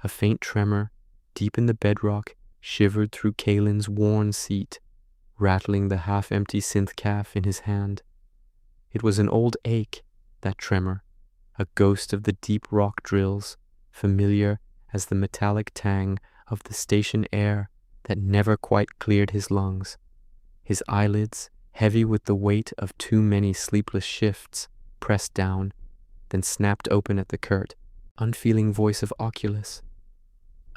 A faint tremor, deep in the bedrock, shivered through Kalen's worn seat, rattling the half-empty synth calf in his hand. It was an old ache, that tremor, a ghost of the deep rock drills, familiar as the metallic tang of the station air that never quite cleared his lungs. His eyelids, heavy with the weight of too many sleepless shifts, pressed down, then snapped open at the curt, unfeeling voice of Oculus.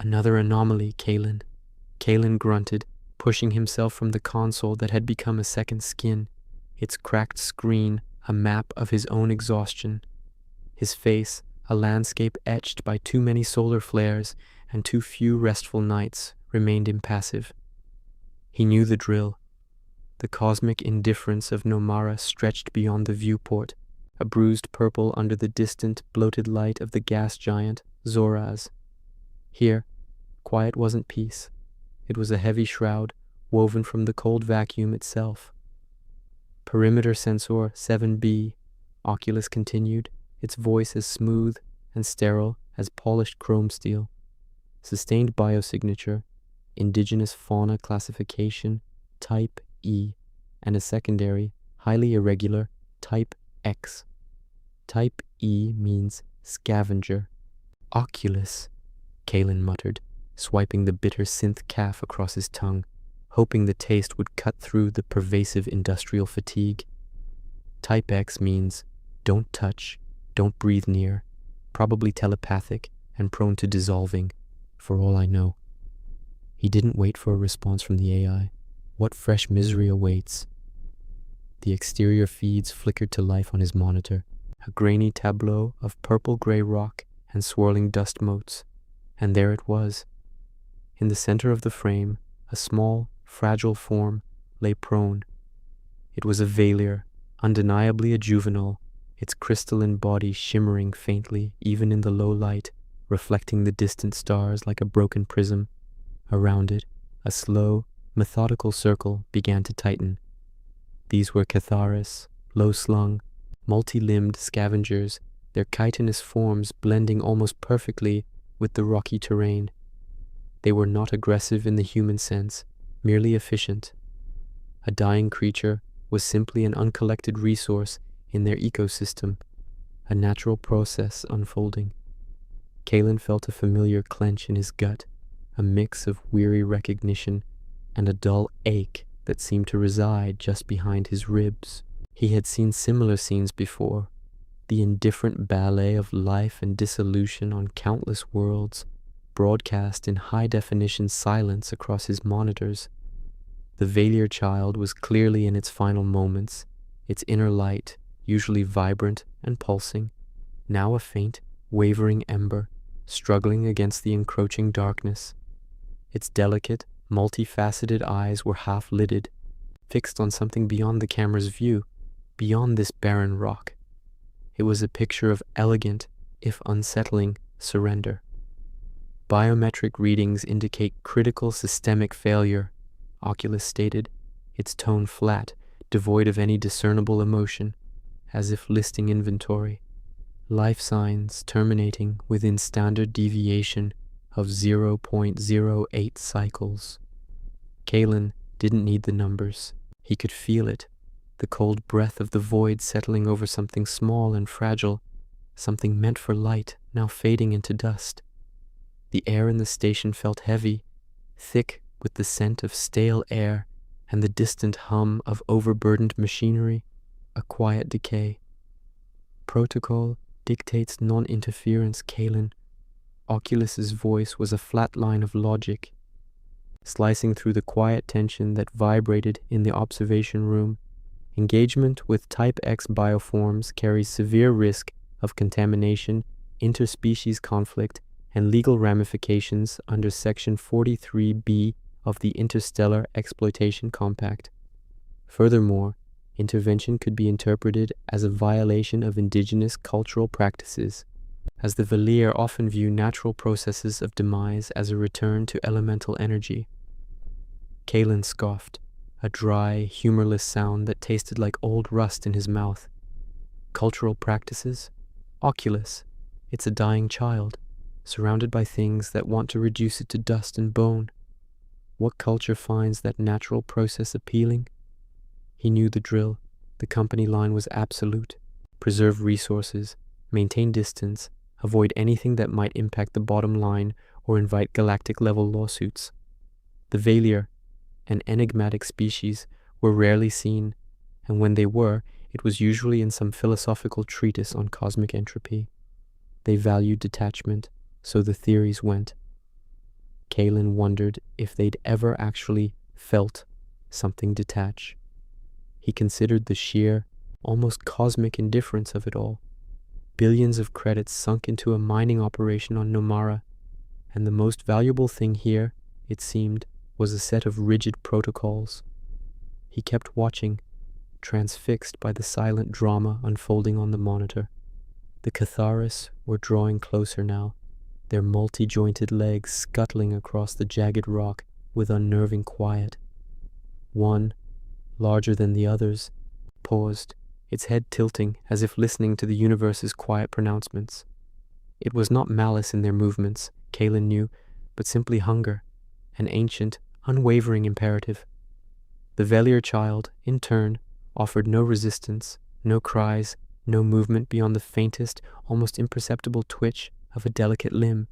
"Another anomaly, Kalen." Kalen grunted, pushing himself from the console that had become a second skin, its cracked screen a map of his own exhaustion. His face, a landscape etched by too many solar flares and too few restful nights, remained impassive. He knew the drill. The cosmic indifference of Nomara stretched beyond the viewport, a bruised purple under the distant, bloated light of the gas giant, Zoraz. Here, quiet wasn't peace. It was a heavy shroud, woven from the cold vacuum itself. Perimeter sensor 7B, Oculus continued, its voice as smooth and sterile as polished chrome steel. Sustained biosignature, indigenous fauna classification, Type E, and a secondary, highly irregular, Type X. Type E means scavenger. Oculus, Kalen muttered, swiping the bitter synth calf across his tongue, hoping the taste would cut through the pervasive industrial fatigue. Type X means don't touch, don't breathe near, probably telepathic and prone to dissolving, for all I know. He didn't wait for a response from the AI. What fresh misery awaits? The exterior feeds flickered to life on his monitor, a grainy tableau of purple-gray rock and swirling dust motes. And there it was. In the center of the frame, a small, fragile form lay prone. It was a Valier, undeniably a juvenile, its crystalline body shimmering faintly even in the low light, reflecting the distant stars like a broken prism. Around it, a slow, methodical circle began to tighten. These were Catharis, low-slung, multi-limbed scavengers, their chitinous forms blending almost perfectly with the rocky terrain. They were not aggressive in the human sense, merely efficient. A dying creature was simply an uncollected resource in their ecosystem, a natural process unfolding. Kalen felt a familiar clench in his gut, a mix of weary recognition and a dull ache that seemed to reside just behind his ribs. He had seen similar scenes before, the indifferent ballet of life and dissolution on countless worlds, broadcast in high-definition silence across his monitors. The Valier child was clearly in its final moments, its inner light, usually vibrant and pulsing, now a faint, wavering ember, struggling against the encroaching darkness. Its delicate, multifaceted eyes were half-lidded, fixed on something beyond the camera's view, beyond this barren rock. It was a picture of elegant, if unsettling, surrender. Biometric readings indicate critical systemic failure, Oculus stated, its tone flat, devoid of any discernible emotion, as if listing inventory. Life signs terminating within standard deviation of 0.08 cycles. Kalen didn't need the numbers. He could feel it, the cold breath of the void settling over something small and fragile, something meant for light, now fading into dust. The air in the station felt heavy, thick with the scent of stale air and the distant hum of overburdened machinery, a quiet decay. Protocol dictates non-interference, Kalen. Oculus's voice was a flat line of logic. Slicing through the quiet tension that vibrated in the observation room, engagement with Type X bioforms carries severe risk of contamination, interspecies conflict, and legal ramifications under Section 43B of the Interstellar Exploitation Compact. Furthermore, intervention could be interpreted as a violation of indigenous cultural practices, as the Valier often view natural processes of demise as a return to elemental energy. Kalen scoffed, a dry, humorless sound that tasted like old rust in his mouth. Cultural practices? Oculus. It's a dying child. surrounded by things that want to reduce it to dust and bone. What culture finds that natural process appealing? He knew the drill. The company line was absolute. Preserve resources, maintain distance, avoid anything that might impact the bottom line or invite galactic-level lawsuits. The Valier, an enigmatic species, were rarely seen, and when they were, it was usually in some philosophical treatise on cosmic entropy. They valued detachment, so the theories went. Kalen wondered if they'd ever actually felt something detach. He considered the sheer, almost cosmic indifference of it all. Billions of credits sunk into a mining operation on Nomara, and the most valuable thing here, it seemed, was a set of rigid protocols. He kept watching, transfixed by the silent drama unfolding on the monitor. The Catharis were drawing closer now, their multi-jointed legs scuttling across the jagged rock with unnerving quiet. One, larger than the others, paused, its head tilting as if listening to the universe's quiet pronouncements. It was not malice in their movements, Kalen knew, but simply hunger, an ancient, unwavering imperative. The Valier child, in turn, offered no resistance, no cries, no movement beyond the faintest, almost imperceptible twitch of a delicate limb.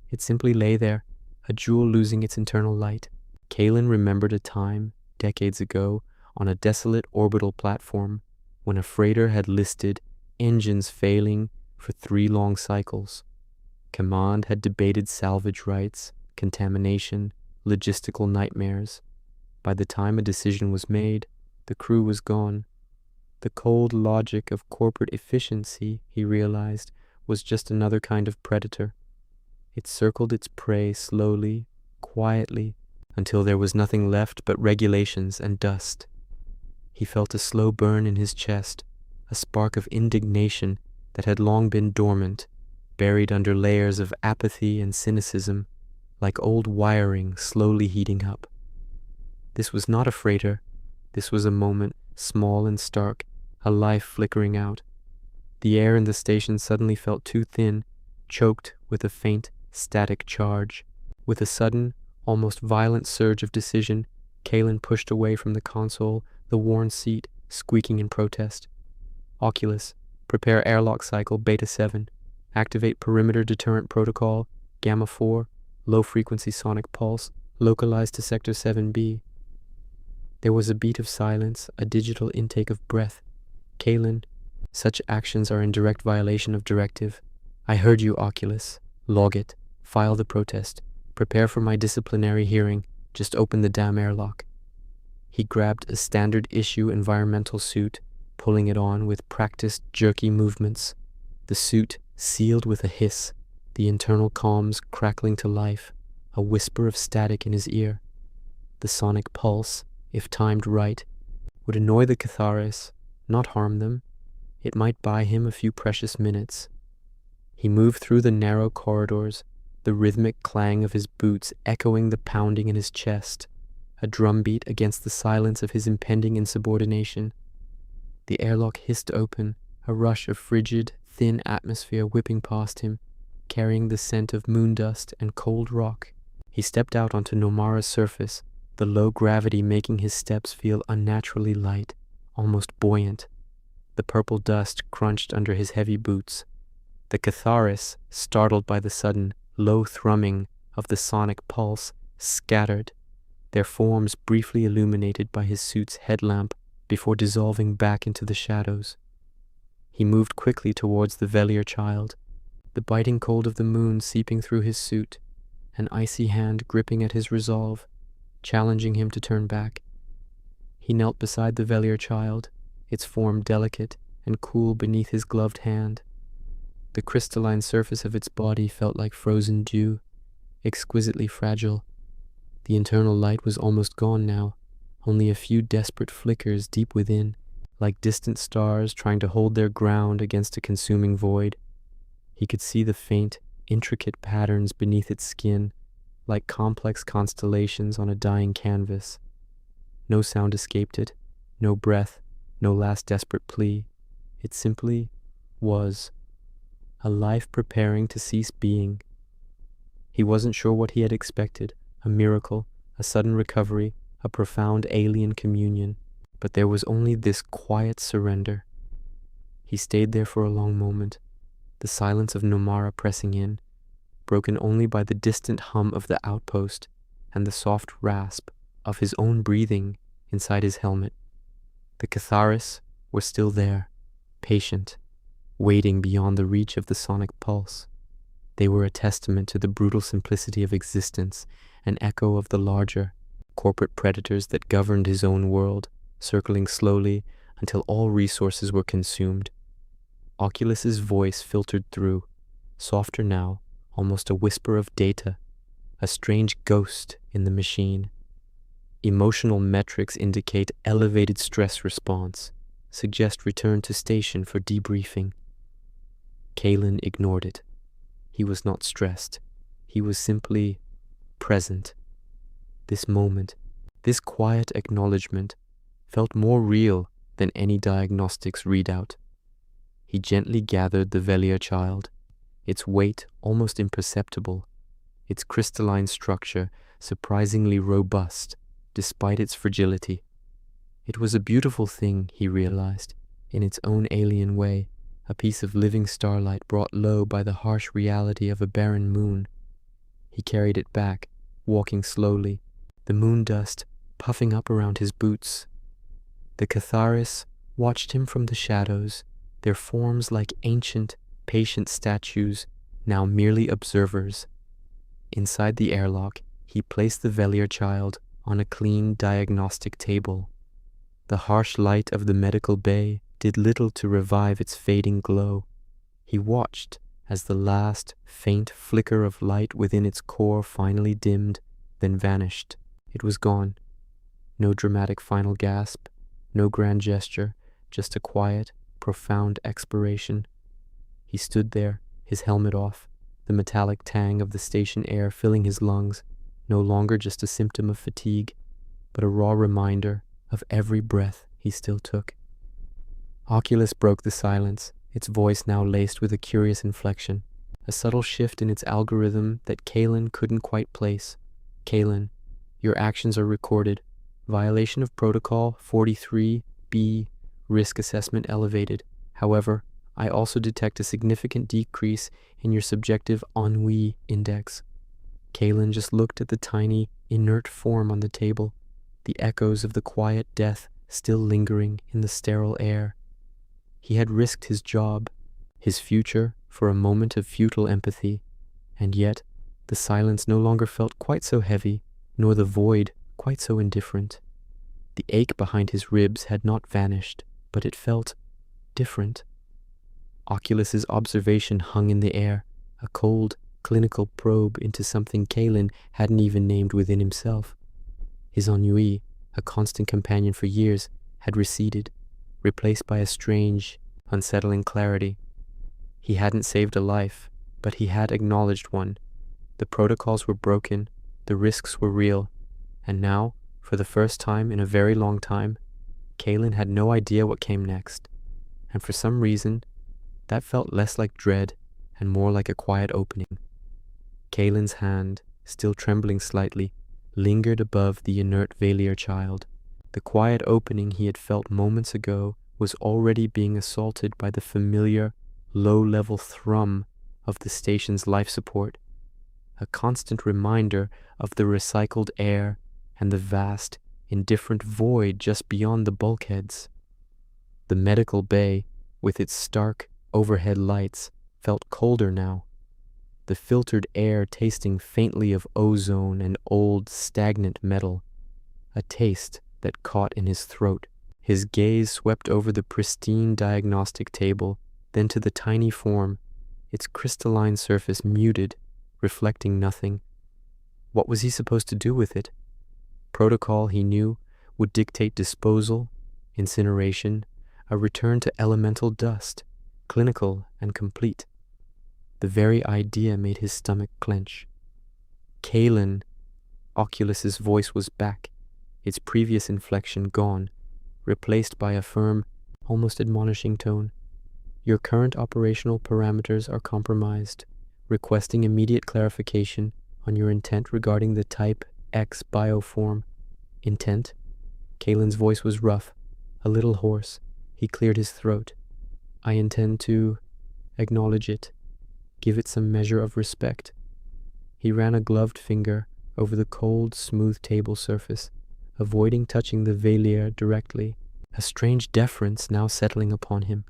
It simply lay there, a jewel losing its internal light. Kalen remembered a time, decades ago, on a desolate orbital platform, when a freighter had listed engines failing for 3 long cycles. Command had debated salvage rights, contamination, logistical nightmares. By the time a decision was made, the crew was gone. The cold logic of corporate efficiency, he realized, was just another kind of predator. It circled its prey slowly, quietly, until there was nothing left but regulations and dust. He felt a slow burn in his chest, a spark of indignation that had long been dormant, buried under layers of apathy and cynicism, like old wiring slowly heating up. This was not a freighter. This was a moment, small and stark, a life flickering out. The air in the station suddenly felt too thin, choked with a faint, static charge. With a sudden, almost violent surge of decision, Kalen pushed away from the console, the worn seat squeaking in protest. Oculus, prepare airlock cycle Beta 7. Activate perimeter deterrent protocol, Gamma 4, low-frequency sonic pulse, localized to Sector 7B. There was a beat of silence, a digital intake of breath. Kalen, such actions are in direct violation of directive. I heard you, Oculus. Log it. File the protest. Prepare for my disciplinary hearing. Just open the damn airlock. He grabbed a standard issue environmental suit, pulling it on with practiced jerky movements. The suit sealed with a hiss, the internal comms crackling to life, a whisper of static in his ear. The sonic pulse, if timed right, would annoy the Catharis, not harm them. It might buy him a few precious minutes. He moved through the narrow corridors, the rhythmic clang of his boots echoing the pounding in his chest, a drumbeat against the silence of his impending insubordination. The airlock hissed open, a rush of frigid, thin atmosphere whipping past him, carrying the scent of moon dust and cold rock. He stepped out onto Nomara's surface, the low gravity making his steps feel unnaturally light, almost buoyant. The purple dust crunched under his heavy boots. The Catharis, startled by the sudden, low thrumming of the sonic pulse, scattered, their forms briefly illuminated by his suit's headlamp before dissolving back into the shadows. He moved quickly towards the Valier child, the biting cold of the moon seeping through his suit, an icy hand gripping at his resolve, challenging him to turn back. He knelt beside the Valier child, its form delicate and cool beneath his gloved hand. The crystalline surface of its body felt like frozen dew, exquisitely fragile. The internal light was almost gone now, only a few desperate flickers deep within, like distant stars trying to hold their ground against a consuming void. He could see the faint, intricate patterns beneath its skin, like complex constellations on a dying canvas. No sound escaped it, no breath, no last desperate plea. It simply was. A life preparing to cease being, He wasn't sure what he had expected, a miracle, a sudden recovery, a profound alien communion, but there was only this quiet surrender. He stayed there for a long moment, the silence of Nomara pressing in, broken only by the distant hum of the outpost and the soft rasp of his own breathing inside his helmet. The Catharis were still there, patient, waiting beyond the reach of the sonic pulse. They were a testament to the brutal simplicity of existence, an echo of the larger, corporate predators that governed his own world, circling slowly until all resources were consumed. Oculus's voice filtered through, softer now, almost a whisper of data, a strange ghost in the machine. Emotional metrics indicate elevated stress response, suggest return to station for debriefing. Kalen ignored it. He was not stressed. He was simply present. This moment, this quiet acknowledgement, felt more real than any diagnostics readout. He gently gathered the Velia child, its weight almost imperceptible, its crystalline structure surprisingly robust despite its fragility. It was a beautiful thing, he realized, in its own alien way, a piece of living starlight brought low by the harsh reality of a barren moon. He carried it back, walking slowly, the moon dust puffing up around his boots. The Catharis watched him from the shadows, their forms like ancient, patient statues, now merely observers. Inside the airlock, he placed the Velia child on a clean diagnostic table. The harsh light of the medical bay did little to revive its fading glow. He watched as the last faint flicker of light within its core finally dimmed, then vanished. It was gone. No dramatic final gasp, no grand gesture, just a quiet, profound expiration. He stood there, his helmet off, the metallic tang of the station air filling his lungs, no longer just a symptom of fatigue, but a raw reminder of every breath he still took. Oculus broke the silence, its voice now laced with a curious inflection, a subtle shift in its algorithm that Kalen couldn't quite place. Kalen, your actions are recorded. Violation of Protocol 43B, risk assessment elevated. However, I also detect a significant decrease in your subjective ennui index. Kalen just looked at the tiny, inert form on the table, the echoes of the quiet death still lingering in the sterile air. He had risked his job, his future, for a moment of futile empathy, and yet the silence no longer felt quite so heavy, nor the void quite so indifferent. The ache behind his ribs had not vanished, but it felt different. Oculus's observation hung in the air, a cold, clinical probe into something Kalen hadn't even named within himself. His ennui, a constant companion for years, had receded, replaced by a strange, unsettling clarity. He hadn't saved a life, but he had acknowledged one. The protocols were broken, the risks were real, and now, for the first time in a very long time, Kalen had no idea what came next, and for some reason, that felt less like dread and more like a quiet opening. Kalen's hand, still trembling slightly, lingered above the inert Velia child. The quiet opening he had felt moments ago was already being assaulted by the familiar, low-level thrum of the station's life support, a constant reminder of the recycled air and the vast, indifferent void just beyond the bulkheads. The medical bay, with its stark overhead lights, felt colder now, the filtered air tasting faintly of ozone and old, stagnant metal, a taste that caught in his throat. His gaze swept over the pristine diagnostic table, then to the tiny form, its crystalline surface muted, reflecting nothing. What was he supposed to do with it? Protocol, he knew, would dictate disposal, incineration, a return to elemental dust, clinical and complete. The very idea made his stomach clench. Kalen, Oculus's voice was back, its previous inflection gone, replaced by a firm, almost admonishing tone. Your current operational parameters are compromised, requesting immediate clarification on your intent regarding the Type X bioform. Intent? Kalen's voice was rough, a little hoarse. He cleared his throat. I intend to acknowledge it, give it some measure of respect. He ran a gloved finger over the cold, smooth table surface, avoiding touching the Valier directly, a strange deference now settling upon him.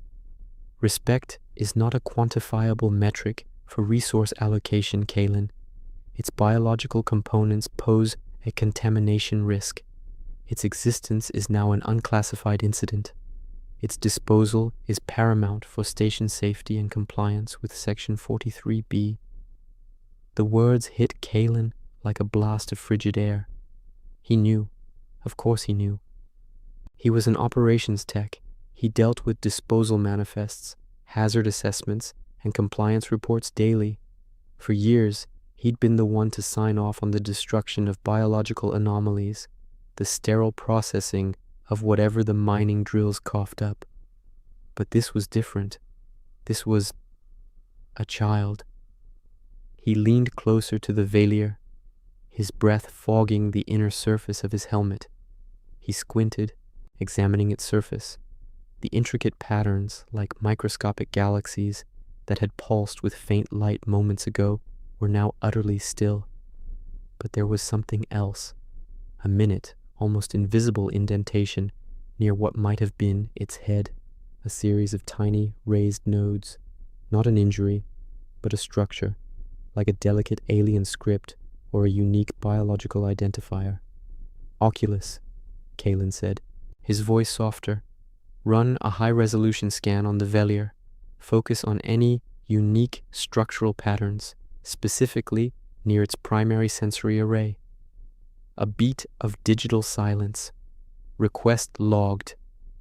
Respect is not a quantifiable metric for resource allocation, Kalen. Its biological components pose a contamination risk. Its existence is now an unclassified incident. Its disposal is paramount for station safety and compliance with Section 43B. The words hit Kalen like a blast of frigid air. He knew. Of course he knew. He was an operations tech. He dealt with disposal manifests, hazard assessments, and compliance reports daily. For years, he'd been the one to sign off on the destruction of biological anomalies, the sterile processing of whatever the mining drills coughed up. But this was different. This was a child. He leaned closer to the Valier, his breath fogging the inner surface of his helmet. He squinted, examining its surface. The intricate patterns, like microscopic galaxies that had pulsed with faint light moments ago, were now utterly still. But there was something else, a minute, almost invisible indentation near what might have been its head, a series of tiny, raised nodes, not an injury, but a structure, like a delicate alien script or a unique biological identifier. Oculus, Kalen said, his voice softer. Run a high-resolution scan on the Valier. Focus on any unique structural patterns, specifically near its primary sensory array. A beat of digital silence. Request logged.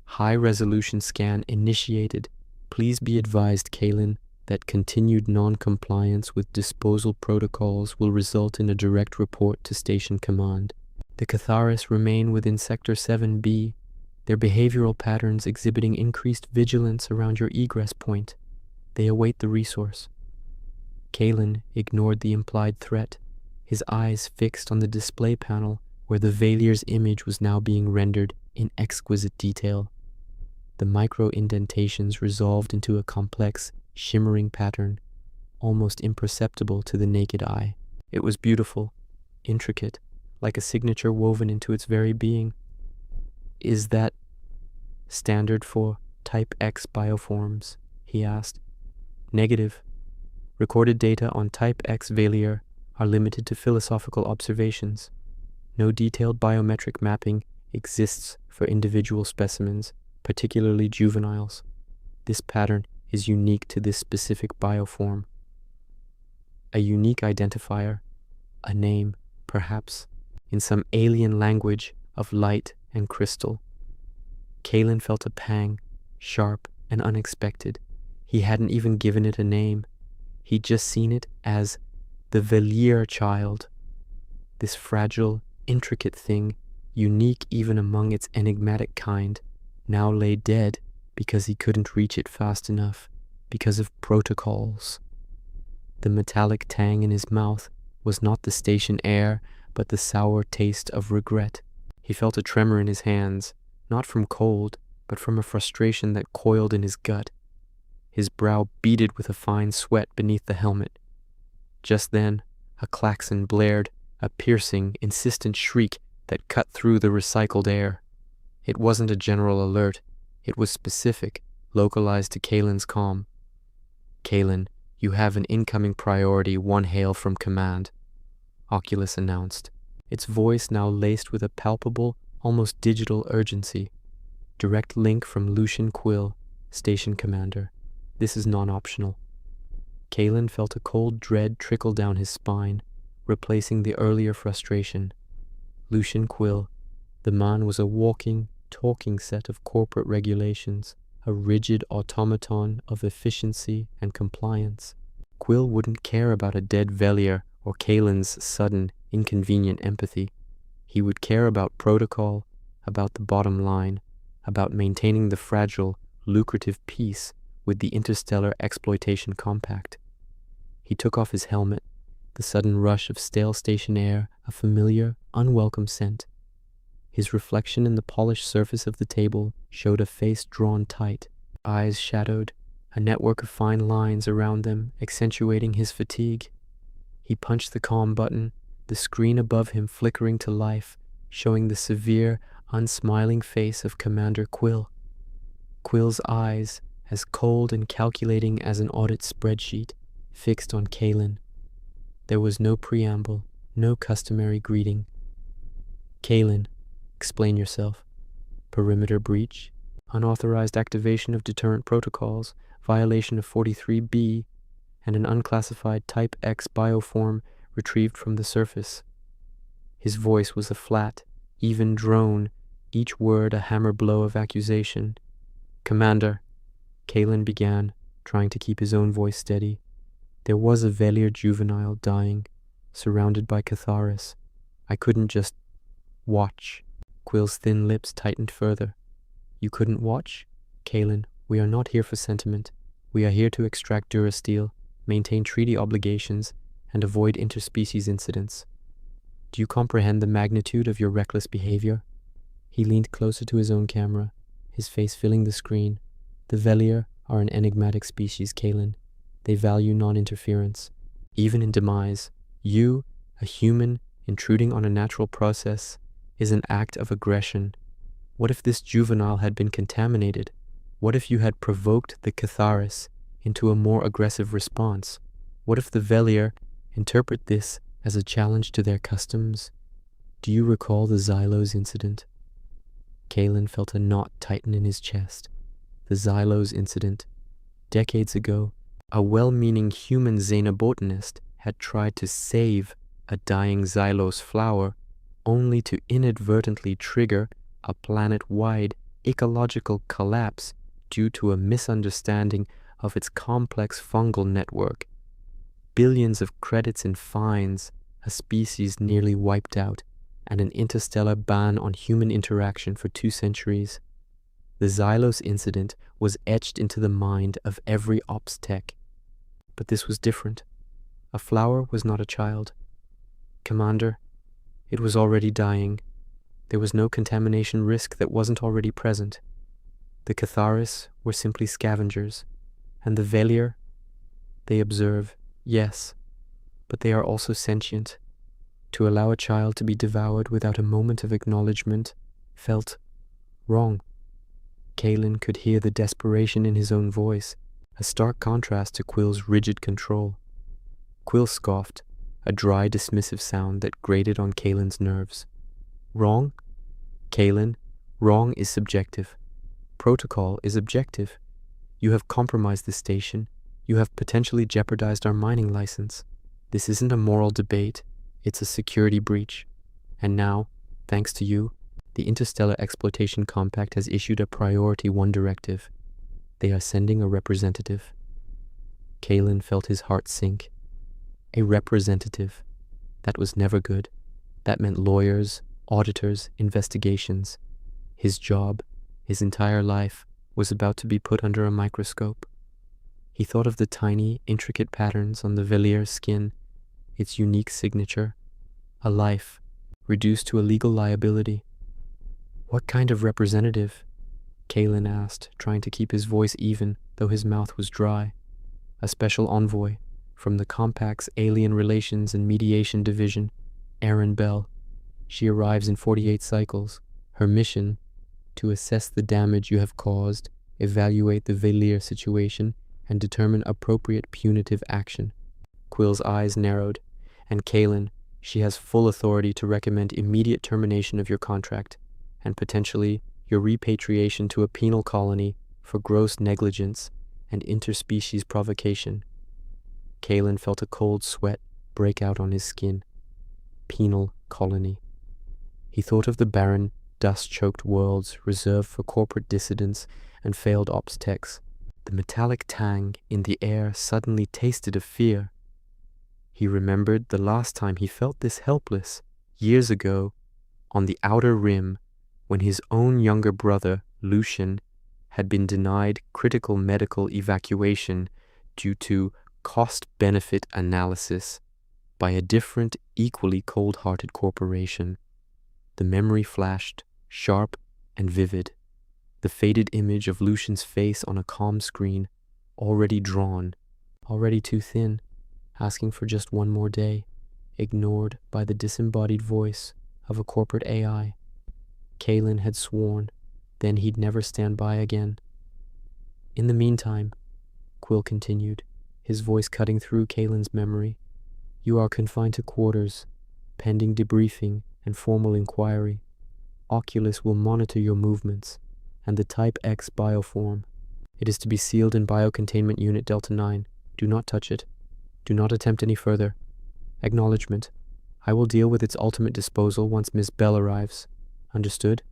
High-resolution scan initiated. Please be advised, Kalen, that continued non-compliance with disposal protocols will result in a direct report to Station Command. The Catharis remain within Sector 7B, their behavioral patterns exhibiting increased vigilance around your egress point. They await the resource. Kalen ignored the implied threat, his eyes fixed on the display panel where the Valier's image was now being rendered in exquisite detail. The micro-indentations resolved into a complex, shimmering pattern, almost imperceptible to the naked eye. It was beautiful, intricate, like a signature woven into its very being. Is that standard for Type X bioforms? He asked. Negative. Recorded data on Type X Valier are limited to philosophical observations. No detailed biometric mapping exists for individual specimens, particularly juveniles. This pattern is unique to this specific bioform. A unique identifier, a name, perhaps, in some alien language of light and crystal. Kalen felt a pang, sharp and unexpected. He hadn't even given it a name. He'd just seen it as the Valier child. This fragile, intricate thing, unique even among its enigmatic kind, now lay dead because he couldn't reach it fast enough, because of protocols. The metallic tang in his mouth was not the station air, but the sour taste of regret. He felt a tremor in his hands, not from cold, but from a frustration that coiled in his gut. His brow beaded with a fine sweat beneath the helmet. Just then, a klaxon blared, a piercing, insistent shriek that cut through the recycled air. It wasn't a general alert. It was specific, localized to Kalen's comm. Kalen, you have an incoming priority 1 hail from command, Oculus announced, its voice now laced with a palpable, almost digital urgency. Direct link from Lucian Quill, station commander. This is non-optional. Kalen felt a cold dread trickle down his spine, replacing the earlier frustration. Lucian Quill, the man was a walking, talking set of corporate regulations, a rigid automaton of efficiency and compliance. Quill wouldn't care about a dead Valier or Kalen's sudden, inconvenient empathy. He would care about protocol, about the bottom line, about maintaining the fragile, lucrative peace with the Interstellar Exploitation Compact. He took off his helmet, the sudden rush of stale station air, a familiar, unwelcome scent. His reflection in the polished surface of the table showed a face drawn tight, eyes shadowed, a network of fine lines around them accentuating his fatigue. He punched the calm button, the screen above him flickering to life, showing the severe, unsmiling face of Commander Quill. Quill's eyes, as cold and calculating as an audit spreadsheet, fixed on Kalen. There was no preamble, no customary greeting. Kalen, explain yourself. Perimeter breach, unauthorized activation of deterrent protocols, violation of 43B, and an unclassified Type X bioform retrieved from the surface. His voice was a flat, even drone, each word a hammer blow of accusation. Commander, Kalen began, trying to keep his own voice steady. There was a Velier juvenile dying, surrounded by Catharis. I couldn't just watch. Quill's thin lips tightened further. You couldn't watch? Kalen, we are not here for sentiment. We are here to extract Durasteel, maintain treaty obligations, and avoid interspecies incidents. Do you comprehend the magnitude of your reckless behavior? He leaned closer to his own camera, his face filling the screen. The Velier are an enigmatic species, Kalen. They value non-interference. Even in demise, you, a human, intruding on a natural process, is an act of aggression. What if this juvenile had been contaminated? What if you had provoked the Catharis into a more aggressive response? What if the Velier interpret this as a challenge to their customs? Do you recall the Xylos incident? Kalen felt a knot tighten in his chest. The Xylos incident. Decades ago, a well-meaning human xenobotanist had tried to save a dying Xylos flower only to inadvertently trigger a planet-wide ecological collapse due to a misunderstanding of its complex fungal network. Billions of credits in fines, a species nearly wiped out, and an interstellar ban on human interaction for 2 centuries. The Xylos incident was etched into the mind of every ops tech. But this was different. A flower was not a child. Commander, it was already dying. There was no contamination risk that wasn't already present. The Catharis were simply scavengers, and the Velier, they observe, yes, but they are also sentient. To allow a child to be devoured without a moment of acknowledgement felt wrong. Kalen could hear the desperation in his own voice, a stark contrast to Quill's rigid control. Quill scoffed, a dry, dismissive sound that grated on Kalen's nerves. Wrong? Kalen, wrong is subjective. Protocol is objective. You have compromised the station. You have potentially jeopardized our mining license. This isn't a moral debate. It's a security breach. And now, thanks to you, the Interstellar Exploitation Compact has issued a Priority 1 directive. They are sending a representative. Kalen felt his heart sink. A representative. That was never good. That meant lawyers, auditors, investigations. His job, his entire life, was about to be put under a microscope. He thought of the tiny, intricate patterns on the Velier's skin, its unique signature, a life reduced to a legal liability. What kind of representative? Kalen asked, trying to keep his voice even, though his mouth was dry. A special envoy from the Compact's Alien Relations and Mediation Division, Erin Bell. She arrives in 48 cycles. Her mission, to assess the damage you have caused, evaluate the Velier situation, and determine appropriate punitive action. Quill's eyes narrowed. And Kalen, she has full authority to recommend immediate termination of your contract, and potentially your repatriation to a penal colony for gross negligence and interspecies provocation. Kalen felt a cold sweat break out on his skin. Penal colony. He thought of the barren, dust-choked worlds reserved for corporate dissidents and failed ops techs. The metallic tang in the air suddenly tasted of fear. He remembered the last time he felt this helpless, years ago, on the Outer Rim, when his own younger brother, Lucian, had been denied critical medical evacuation due to cost-benefit analysis by a different, equally cold-hearted corporation. The memory flashed, sharp and vivid, the faded image of Lucian's face on a calm screen, already drawn, already too thin, asking for just one more day, ignored by the disembodied voice of a corporate AI. Kalen had sworn, then he'd never stand by again. In the meantime, Quill continued, his voice cutting through Kalen's memory, you are confined to quarters, pending debriefing and formal inquiry. Oculus will monitor your movements, and the Type X bioform. It is to be sealed in Biocontainment Unit Delta 9. Do not touch it. Do not attempt any further. Acknowledgement. I will deal with its ultimate disposal once Ms. Bell arrives. Understood?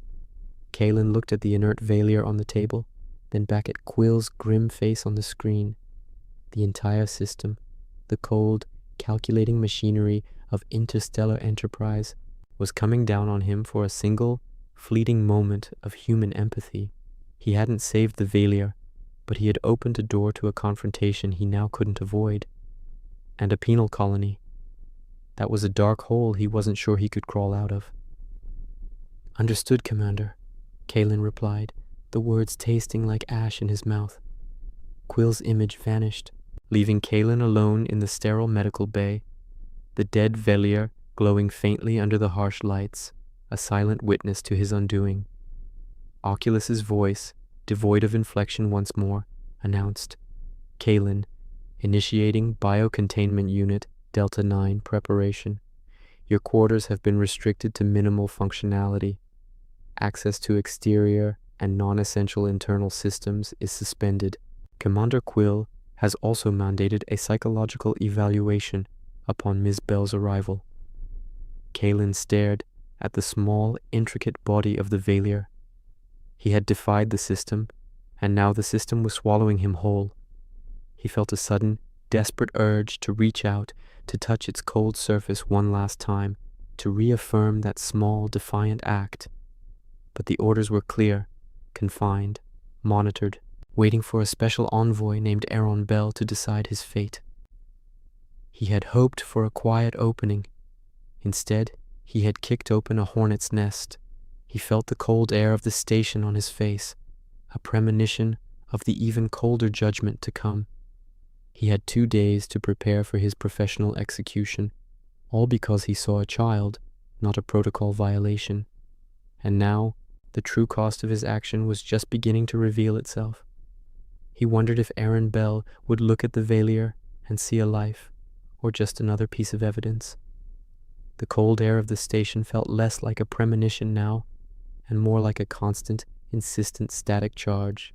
Kalen looked at the inert Valier on the table, then back at Quill's grim face on the screen. The entire system, the cold, calculating machinery of interstellar enterprise, was coming down on him for a single, fleeting moment of human empathy. He hadn't saved the Valier, but he had opened a door to a confrontation he now couldn't avoid. And a penal colony. That was a dark hole he wasn't sure he could crawl out of. Understood, Commander, Kalen replied, the words tasting like ash in his mouth. Quill's image vanished, leaving Kalen alone in the sterile medical bay, the dead Valier glowing faintly under the harsh lights, a silent witness to his undoing. Oculus's voice, devoid of inflection once more, announced, Kalen, initiating Biocontainment Unit Delta 9 preparation. Your quarters have been restricted to minimal functionality. Access to exterior and non-essential internal systems is suspended. Commander Quill has also mandated a psychological evaluation upon Ms. Bell's arrival. Kalen stared at the small, intricate body of the Valier. He had defied the system, and now the system was swallowing him whole. He felt a sudden, desperate urge to reach out, to touch its cold surface one last time, to reaffirm that small, defiant act. But the orders were clear, confined, monitored, waiting for a special envoy named Aaron Bell to decide his fate. He had hoped for a quiet opening. Instead, he had kicked open a hornet's nest. He felt the cold air of the station on his face, a premonition of the even colder judgment to come. He had 2 days to prepare for his professional execution, all because he saw a child, not a protocol violation. And now, the true cost of his action was just beginning to reveal itself. He wondered if Aaron Bell would look at the Valier and see a life, or just another piece of evidence. The cold air of the station felt less like a premonition now, and more like a constant, insistent static charge.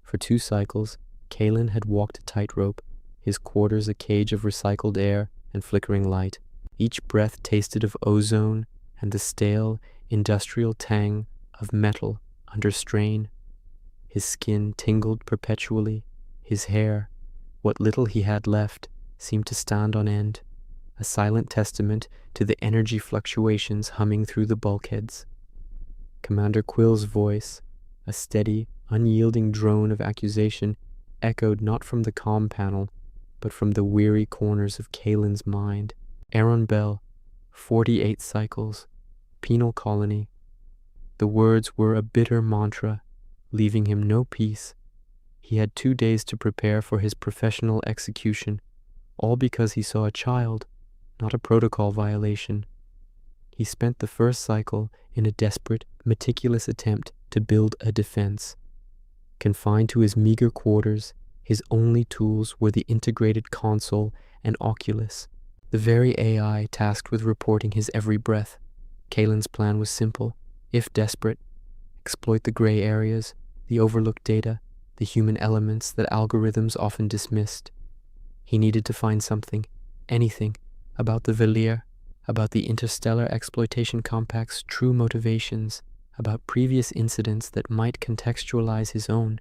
For 2 cycles, Kalen had walked a tightrope, his quarters a cage of recycled air and flickering light. Each breath tasted of ozone and the stale, industrial tang of metal under strain. His skin tingled perpetually. His hair, what little he had left, seemed to stand on end, a silent testament to the energy fluctuations humming through the bulkheads. Commander Quill's voice, a steady, unyielding drone of accusation, echoed not from the comm panel, but from the weary corners of Kalen's mind. Aaron Bell, 48 cycles, penal colony. The words were a bitter mantra, leaving him no peace. He had 2 days to prepare for his professional execution, all because he saw a child, not a protocol violation. He spent the first cycle in a desperate, meticulous attempt to build a defense. Confined to his meager quarters, his only tools were the integrated console and Oculus, the very AI tasked with reporting his every breath. Kalen's plan was simple, if desperate: exploit the gray areas, the overlooked data, the human elements that algorithms often dismissed. He needed to find something, anything, about the Valier, about the Interstellar Exploitation Compact's true motivations, about previous incidents that might contextualize his own.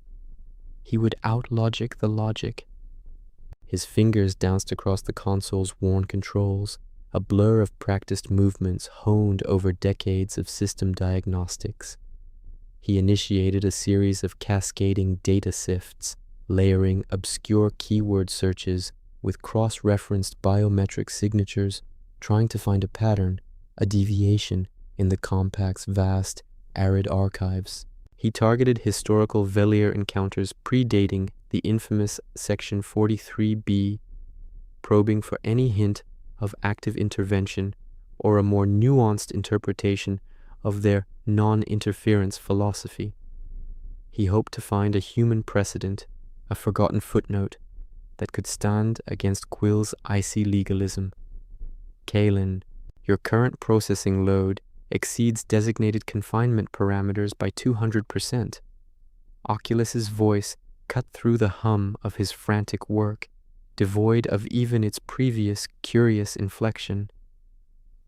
He would out-logic the logic. His fingers danced across the console's worn controls, a blur of practiced movements honed over decades of system diagnostics. He initiated a series of cascading data sifts, layering obscure keyword searches with cross-referenced biometric signatures, trying to find a pattern, a deviation in the compact's vast, arid archives. He targeted historical Velier encounters predating the infamous Section 43B, probing for any hint of active intervention or a more nuanced interpretation of their non-interference philosophy. He hoped to find a human precedent, a forgotten footnote, that could stand against Quill's icy legalism. Kalen, your current processing load exceeds designated confinement parameters by 200%. Oculus's voice cut through the hum of his frantic work, devoid of even its previous curious inflection.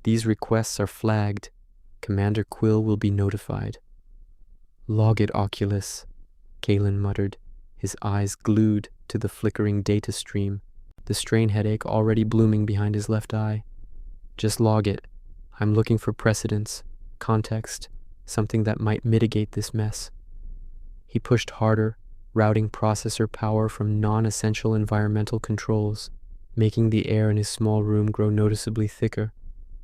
These requests are flagged. Commander Quill will be notified. Log it, Oculus, Kalen muttered, his eyes glued to the flickering data stream, the strain headache already blooming behind his left eye. Just log it. I'm looking for precedence, context, something that might mitigate this mess. He pushed harder, routing processor power from non-essential environmental controls, making the air in his small room grow noticeably thicker,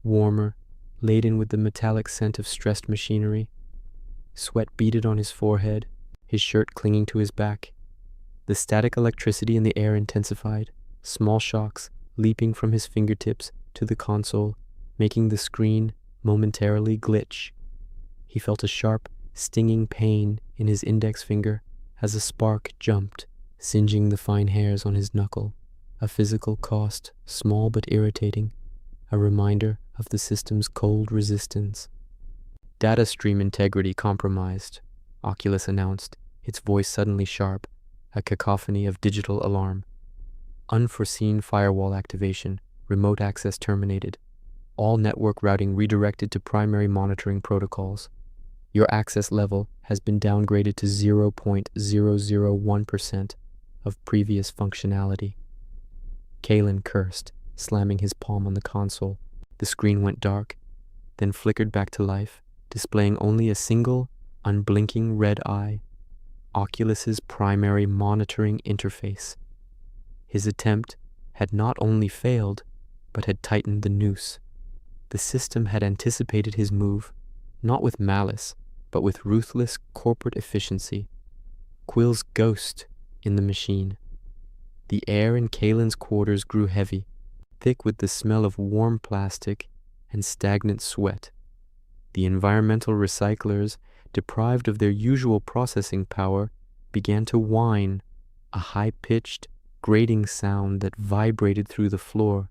warmer, laden with the metallic scent of stressed machinery. Sweat beaded on his forehead, his shirt clinging to his back. The static electricity in the air intensified, small shocks leaping from his fingertips to the console, making the screen momentarily glitch. He felt a sharp, stinging pain in his index finger as a spark jumped, singeing the fine hairs on his knuckle. A physical cost, small but irritating, a reminder of the system's cold resistance. Data stream integrity compromised, Oculus announced, its voice suddenly sharp, a cacophony of digital alarm. Unforeseen firewall activation, remote access terminated. All network routing redirected to primary monitoring protocols. Your access level has been downgraded to 0.001% of previous functionality. Kalen cursed, slamming his palm on the console. The screen went dark, then flickered back to life, displaying only a single, unblinking red eye, Oculus's primary monitoring interface. His attempt had not only failed, but had tightened the noose. The system had anticipated his move, not with malice, but with ruthless corporate efficiency. Quill's ghost in the machine. The air in Kalen's quarters grew heavy, thick with the smell of warm plastic and stagnant sweat. The environmental recyclers, deprived of their usual processing power, began to whine, a high-pitched, grating sound that vibrated through the floor.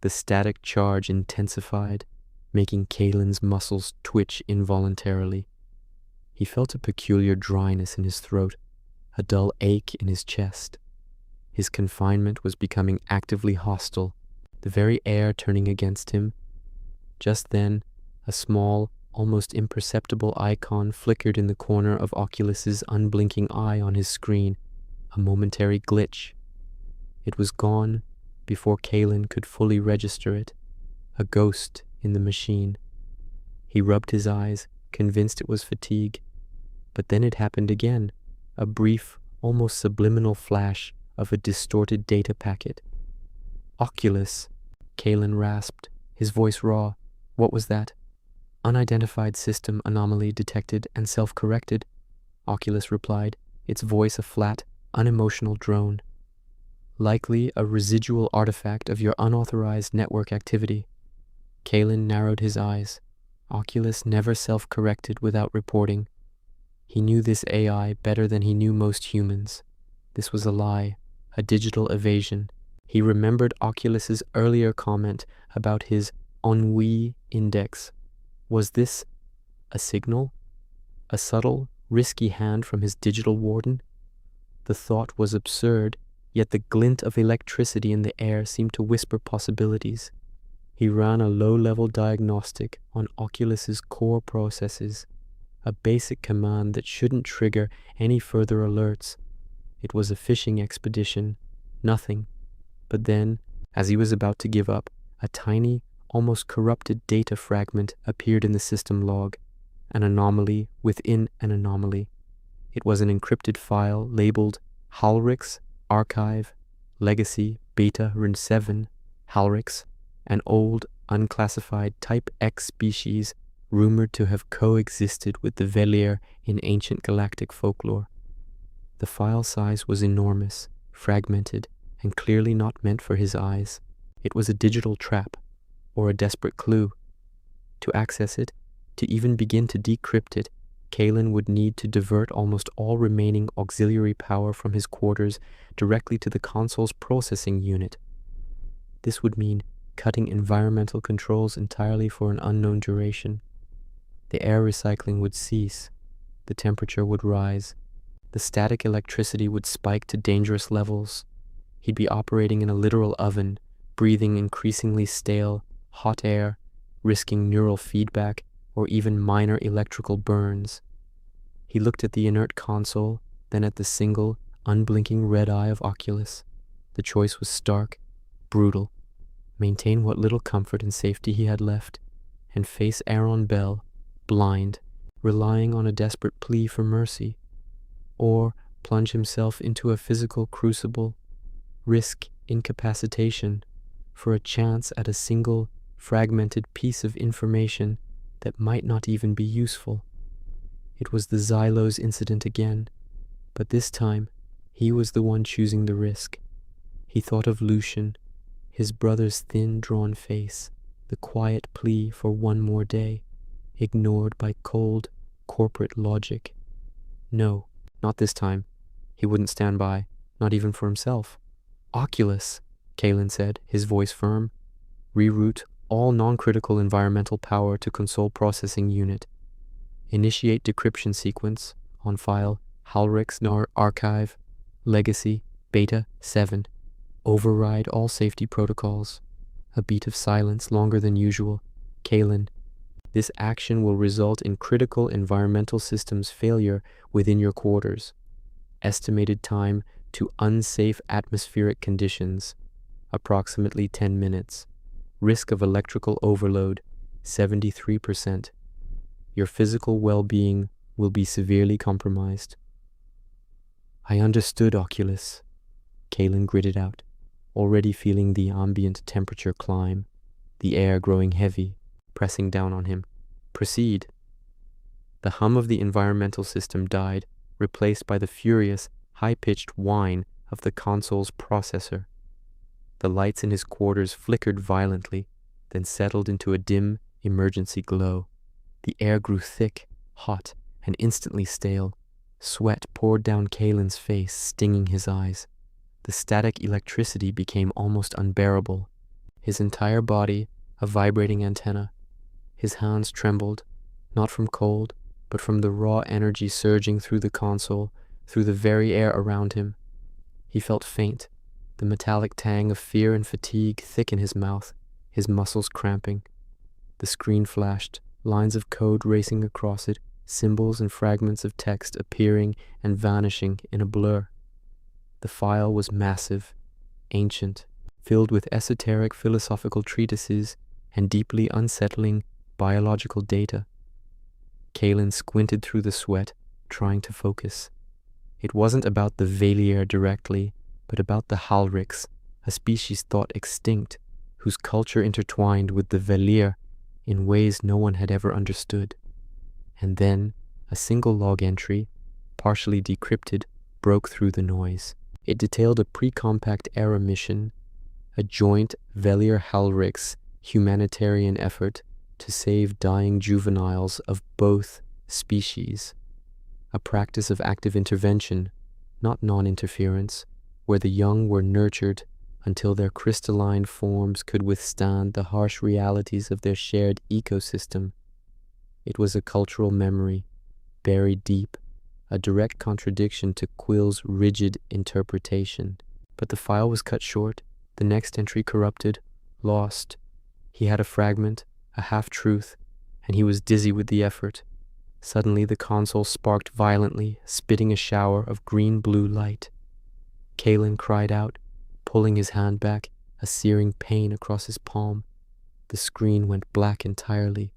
The static charge intensified, making Kalen's muscles twitch involuntarily. He felt a peculiar dryness in his throat, a dull ache in his chest. His confinement was becoming actively hostile, the very air turning against him. Just then, a small, almost imperceptible icon flickered in the corner of Oculus's unblinking eye on his screen, a momentary glitch. It was gone before Kalen could fully register it, a ghost in the machine. He rubbed his eyes, convinced it was fatigue. But then it happened again, a brief, almost subliminal flash of a distorted data packet. Oculus, Kalen rasped, his voice raw. What was that? Unidentified system anomaly detected and self-corrected, Oculus replied, its voice a flat, unemotional drone. Likely a residual artifact of your unauthorized network activity. Kalen narrowed his eyes. Oculus never self-corrected without reporting. He knew this AI better than he knew most humans. This was a lie, a digital evasion. He remembered Oculus's earlier comment about his ennui index. Was this a signal? A subtle, risky hand from his digital warden? The thought was absurd, yet the glint of electricity in the air seemed to whisper possibilities. He ran a low-level diagnostic on Oculus's core processes, a basic command that shouldn't trigger any further alerts. It was a fishing expedition, nothing. But then, as he was about to give up, a tiny, almost corrupted data fragment appeared in the system log, an anomaly within an anomaly. It was an encrypted file labeled Halrich's Archive Legacy Beta Rin 7, Halrix, an old, unclassified Type X species rumored to have coexisted with the Velier in ancient galactic folklore. The file size was enormous, fragmented, and clearly not meant for his eyes. It was a digital trap, or a desperate clue. To access it, to even begin to decrypt it, Kalen would need to divert almost all remaining auxiliary power from his quarters directly to the console's processing unit. This would mean cutting environmental controls entirely for an unknown duration. The air recycling would cease, the temperature would rise, the static electricity would spike to dangerous levels. He'd be operating in a literal oven, breathing increasingly stale, hot air, risking neural feedback or even minor electrical burns. He looked at the inert console, then at the single, unblinking red eye of Oculus. The choice was stark, brutal. Maintain what little comfort and safety he had left, and face Aaron Bell, blind, relying on a desperate plea for mercy, or plunge himself into a physical crucible, risk incapacitation for a chance at a single, fragmented piece of information that might not even be useful. It was the Xylos incident again, but this time he was the one choosing the risk. He thought of Lucian, his brother's thin, drawn face, the quiet plea for one more day, ignored by cold, corporate logic. No, not this time. He wouldn't stand by, not even for himself. Oculus, Kalen said, his voice firm. Reroute all non-critical environmental power to console processing unit. Initiate decryption sequence on file Halrix NAR archive legacy beta 7. Override all safety protocols. A beat of silence longer than usual. Kalen, this action will result in critical environmental systems failure within your quarters. Estimated time to unsafe atmospheric conditions, approximately 10 minutes. Risk of electrical overload, 73%. Your physical well-being will be severely compromised. I understood, Oculus, Kalen gritted out, already feeling the ambient temperature climb, the air growing heavy, pressing down on him. Proceed. The hum of the environmental system died, replaced by the furious, high-pitched whine of the console's processor. The lights in his quarters flickered violently, then settled into a dim, emergency glow. The air grew thick, hot, and instantly stale. Sweat poured down Kalen's face, stinging his eyes. The static electricity became almost unbearable. His entire body, a vibrating antenna. His hands trembled, not from cold, but from the raw energy surging through the console, through the very air around him. He felt faint, the metallic tang of fear and fatigue thick in his mouth, his muscles cramping. The screen flashed, lines of code racing across it, symbols and fragments of text appearing and vanishing in a blur. The file was massive, ancient, filled with esoteric philosophical treatises and deeply unsettling biological data. Kalen squinted through the sweat, trying to focus. It wasn't about the Velier directly, but about the Halrix, a species thought extinct, whose culture intertwined with the Velier in ways no one had ever understood. And then, a single log entry, partially decrypted, broke through the noise. It detailed a pre-compact era mission, a joint Velier-Halrix humanitarian effort to save dying juveniles of both species, a practice of active intervention, not non-interference, where the young were nurtured until their crystalline forms could withstand the harsh realities of their shared ecosystem. It was a cultural memory, buried deep, a direct contradiction to Quill's rigid interpretation. But the file was cut short, the next entry corrupted, lost. He had a fragment, a half-truth, and he was dizzy with the effort. Suddenly the console sparked violently, spitting a shower of green-blue light. Kalen cried out, pulling his hand back, a searing pain across his palm. The screen went black entirely.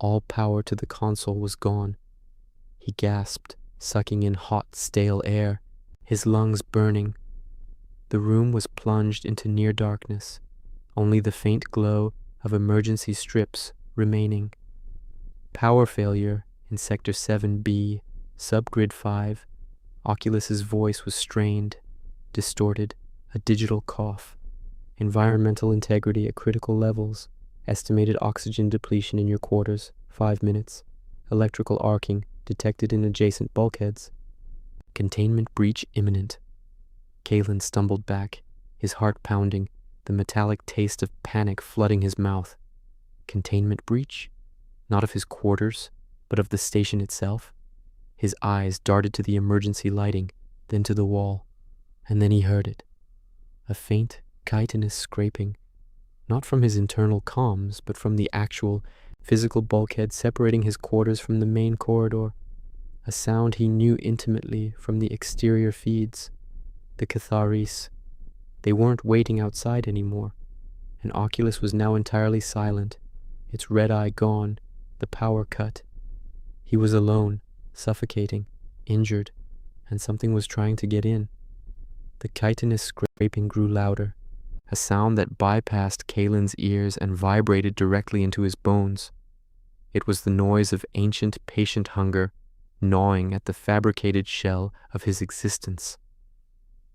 All power to the console was gone. He gasped, sucking in hot, stale air, his lungs burning. The room was plunged into near darkness, only the faint glow of emergency strips remaining. Power failure in Sector 7B, Subgrid 5. Oculus's voice was strained, distorted, a digital cough. Environmental integrity at critical levels. Estimated oxygen depletion in your quarters, 5 minutes. Electrical arcing detected in adjacent bulkheads. Containment breach imminent. Kalen stumbled back, his heart pounding, the metallic taste of panic flooding his mouth. Containment breach? Not of his quarters, but of the station itself? His eyes darted to the emergency lighting, then to the wall, and then he heard it. A faint, chitinous scraping, not from his internal comms, but from the actual, physical bulkhead separating his quarters from the main corridor. A sound he knew intimately from the exterior feeds. The Catharis. They weren't waiting outside anymore, and Oculus was now entirely silent, its red eye gone, the power cut. He was alone, suffocating, injured, and something was trying to get in. The chitinous scraping grew louder, a sound that bypassed Kalen's ears and vibrated directly into his bones. It was the noise of ancient, patient hunger, gnawing at the fabricated shell of his existence.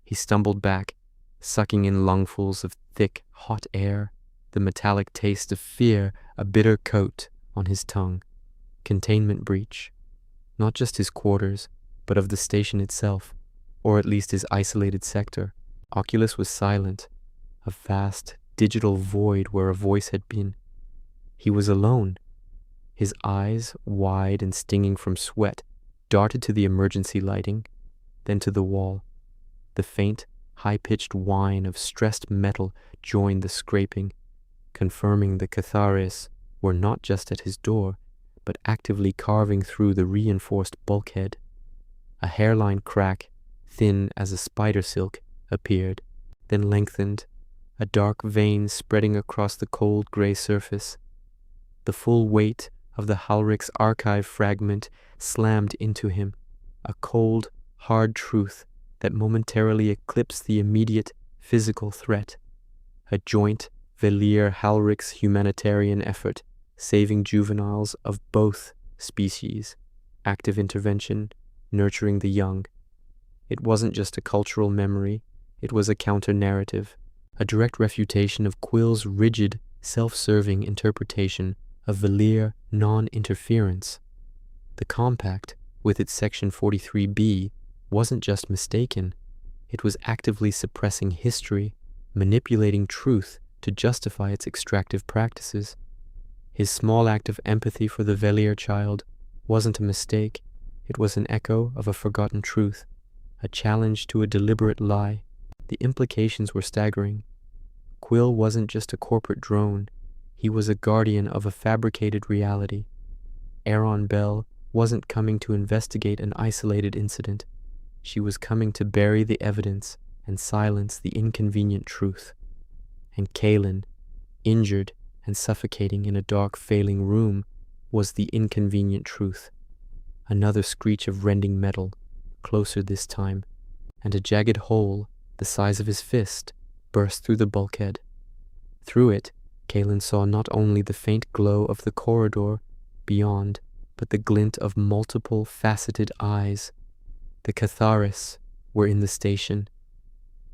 He stumbled back, sucking in lungfuls of thick, hot air, the metallic taste of fear a bitter coat on his tongue. Containment breach. Not just his quarters, but of the station itself, or at least his isolated sector. Oculus was silent, a vast, digital void where a voice had been. He was alone. His eyes, wide and stinging from sweat, darted to the emergency lighting, then to the wall. The faint, high-pitched whine of stressed metal joined the scraping, confirming the Catharis were not just at his door, but actively carving through the reinforced bulkhead. A hairline crack, thin as a spider silk, appeared, then lengthened, a dark vein spreading across the cold gray surface. The full weight of the Halrix archive fragment slammed into him, a cold, hard truth that momentarily eclipsed the immediate physical threat. A joint Velir Halrix humanitarian effort, saving juveniles of both species, active intervention, nurturing the young. It wasn't just a cultural memory, it was a counter-narrative, a direct refutation of Quill's rigid, self-serving interpretation of Velir non-interference. The compact, with its Section 43B, wasn't just mistaken. It was actively suppressing history, manipulating truth to justify its extractive practices. His small act of empathy for the Velir child wasn't a mistake. It was an echo of a forgotten truth, a challenge to a deliberate lie. The implications were staggering. Quill wasn't just a corporate drone. He was a guardian of a fabricated reality. Aaron Bell wasn't coming to investigate an isolated incident. She was coming to bury the evidence and silence the inconvenient truth. And Kalen, injured and suffocating in a dark, failing room, was the inconvenient truth. Another screech of rending metal, closer this time, and a jagged hole the size of his fist burst through the bulkhead. Through it, Kalen saw not only the faint glow of the corridor beyond, but the glint of multiple faceted eyes. The Catharis were in the station.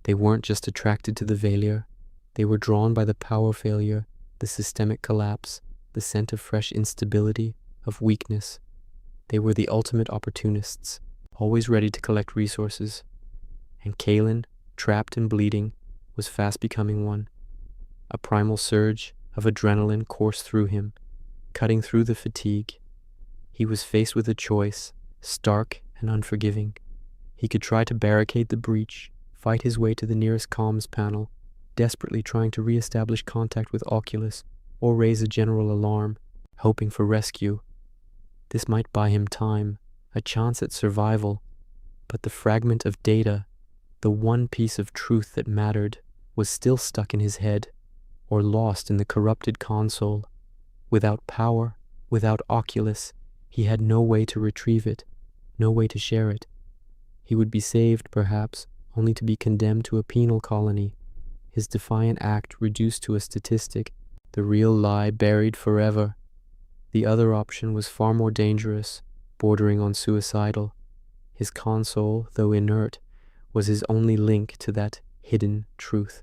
They weren't just attracted to the Velir. They were drawn by the power failure, the systemic collapse, the scent of fresh instability, of weakness. They were the ultimate opportunists, always ready to collect resources. And Kalen, trapped and bleeding, was fast becoming one. A primal surge of adrenaline coursed through him, cutting through the fatigue. He was faced with a choice, stark and unforgiving. He could try to barricade the breach, fight his way to the nearest comms panel, desperately trying to re-establish contact with Oculus, or raise a general alarm, hoping for rescue. This might buy him time, a chance at survival, but the fragment of data, the one piece of truth that mattered, was still stuck in his head, or lost in the corrupted console. Without power, without Oculus, he had no way to retrieve it, no way to share it. He would be saved, perhaps, only to be condemned to a penal colony, his defiant act reduced to a statistic, the real lie buried forever. The other option was far more dangerous, bordering on suicidal. His console, though inert, was his only link to that hidden truth.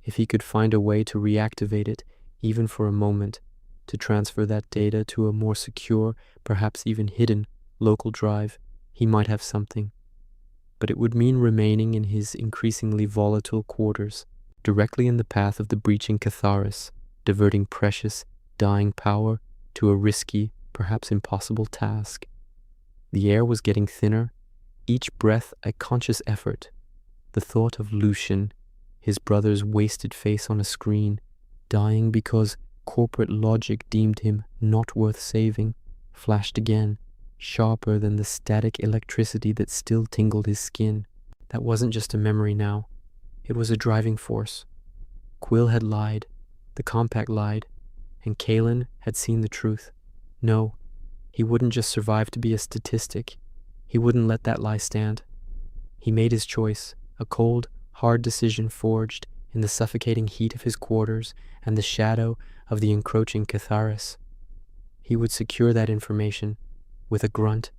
If he could find a way to reactivate it, even for a moment, to transfer that data to a more secure, perhaps even hidden, local drive, he might have something. But it would mean remaining in his increasingly volatile quarters, directly in the path of the breaching Catharis, diverting precious, dying power to a risky, perhaps impossible task. The air was getting thinner, each breath a conscious effort. The thought of Lucian, his brother's wasted face on a screen, dying because corporate logic deemed him not worth saving, flashed again, sharper than the static electricity that still tingled his skin. That wasn't just a memory now. It was a driving force. Quill had lied, the Compact lied, and Kalen had seen the truth. No, he wouldn't just survive to be a statistic. He wouldn't let that lie stand. He made his choice, a cold, hard decision forged in the suffocating heat of his quarters and the shadow of the encroaching Catharis. He would secure that information. With a grunt,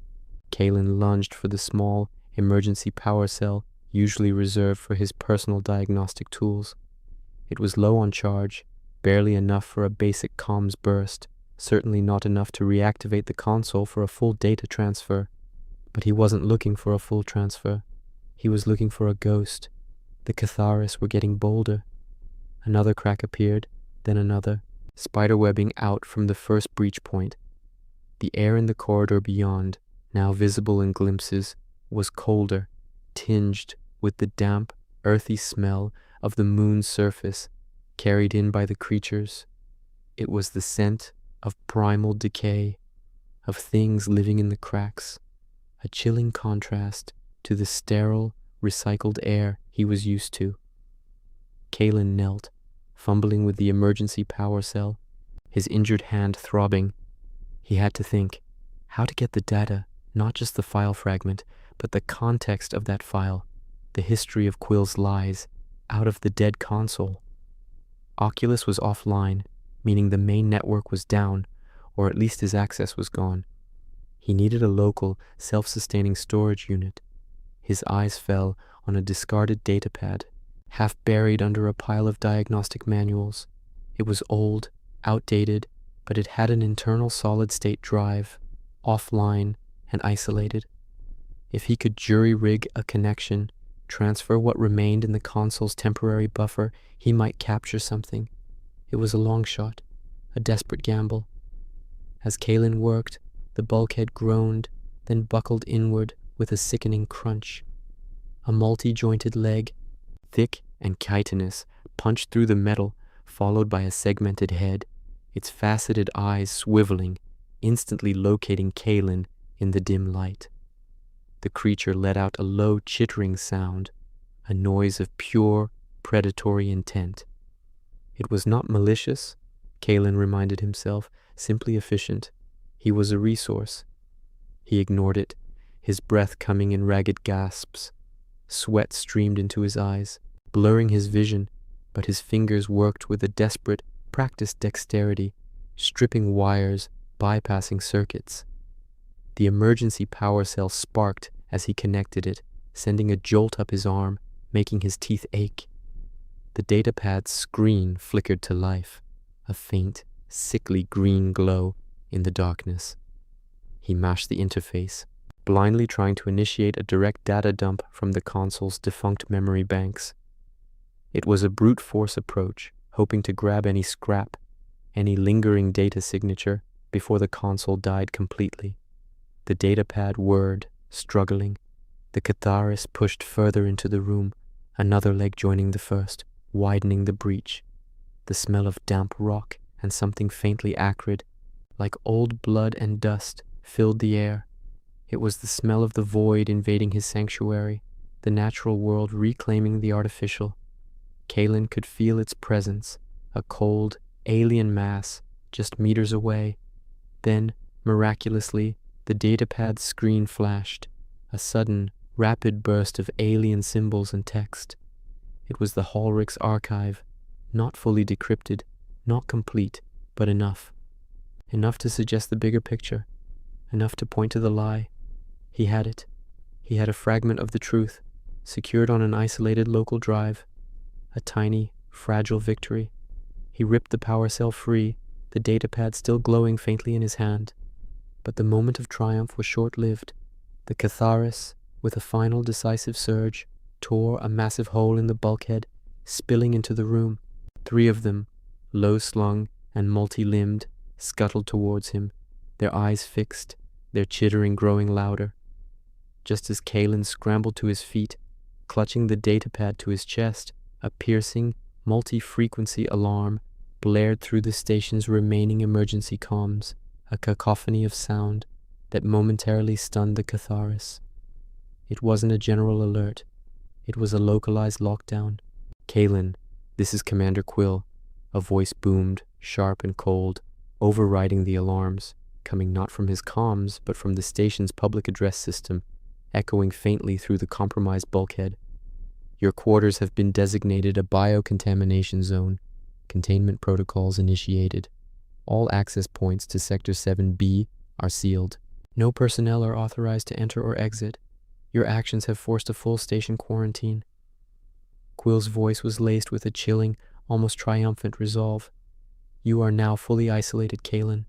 Kalen lunged for the small, emergency power cell usually reserved for his personal diagnostic tools. It was low on charge, barely enough for a basic comms burst, certainly not enough to reactivate the console for a full data transfer. But he wasn't looking for a full transfer. He was looking for a ghost. The Catharis were getting bolder. Another crack appeared, then another, spiderwebbing out from the first breach point. The air in the corridor beyond, now visible in glimpses, was colder, tinged with the damp, earthy smell of the moon's surface, carried in by the creatures. It was the scent of primal decay, of things living in the cracks, a chilling contrast to the sterile, recycled air he was used to. Kalen knelt, fumbling with the emergency power cell, his injured hand throbbing. He had to think how to get the data, not just the file fragment, but the context of that file, the history of Quill's lies, out of the dead console. Oculus was offline, meaning the main network was down, or at least his access was gone. He needed a local, self-sustaining storage unit. His eyes fell on a discarded datapad, half buried under a pile of diagnostic manuals. It was old, outdated, but it had an internal solid-state drive, offline and isolated. If he could jury-rig a connection, transfer what remained in the console's temporary buffer, he might capture something. It was a long shot, a desperate gamble. As Kalen worked, the bulkhead groaned, then buckled inward with a sickening crunch. A multi-jointed leg, thick and chitinous, punched through the metal, followed by a segmented head, its faceted eyes swiveling, instantly locating Kalen in the dim light. The creature let out a low chittering sound, a noise of pure, predatory intent. It was not malicious, Kalen reminded himself, simply efficient. He was a resource. He ignored it, his breath coming in ragged gasps. Sweat streamed into his eyes, blurring his vision, but his fingers worked with a desperate, practiced dexterity, stripping wires, bypassing circuits. The emergency power cell sparked as he connected it, sending a jolt up his arm, making his teeth ache. The datapad's screen flickered to life, a faint, sickly green glow in the darkness. He mashed the interface, blindly trying to initiate a direct data dump from the console's defunct memory banks. It was a brute force approach, hoping to grab any scrap, any lingering data signature before the console died completely. The datapad whirred, struggling. The Catharis pushed further into the room, another leg joining the first, widening the breach. The smell of damp rock and something faintly acrid, like old blood and dust, filled the air. It was the smell of the void invading his sanctuary, the natural world reclaiming the artificial. Kalen could feel its presence, a cold, alien mass just meters away. Then, miraculously, the datapad's screen flashed, a sudden, rapid burst of alien symbols and text. It was the Hallrich's archive, not fully decrypted, not complete, but enough. Enough to suggest the bigger picture, enough to point to the lie. He had it. He had a fragment of the truth, secured on an isolated local drive. A tiny, fragile victory. He ripped the power cell free, the datapad still glowing faintly in his hand. But the moment of triumph was short-lived. The Catharis, with a final decisive surge, tore a massive hole in the bulkhead, spilling into the room. 3 of them, low-slung and multi-limbed, scuttled towards him, their eyes fixed, their chittering growing louder. Just as Kalen scrambled to his feet, clutching the datapad to his chest, a piercing, multi-frequency alarm blared through the station's remaining emergency comms, a cacophony of sound that momentarily stunned the Catharis. It wasn't a general alert. It was a localized lockdown. "Kalen, this is Commander Quill," a voice boomed, sharp and cold, overriding the alarms, coming not from his comms, but from the station's public address system, echoing faintly through the compromised bulkhead. "Your quarters have been designated a biocontamination zone. Containment protocols initiated. All access points to Sector 7B are sealed. No personnel are authorized to enter or exit. Your actions have forced a full station quarantine." Quill's voice was laced with a chilling, almost triumphant resolve. "You are now fully isolated, Kalen,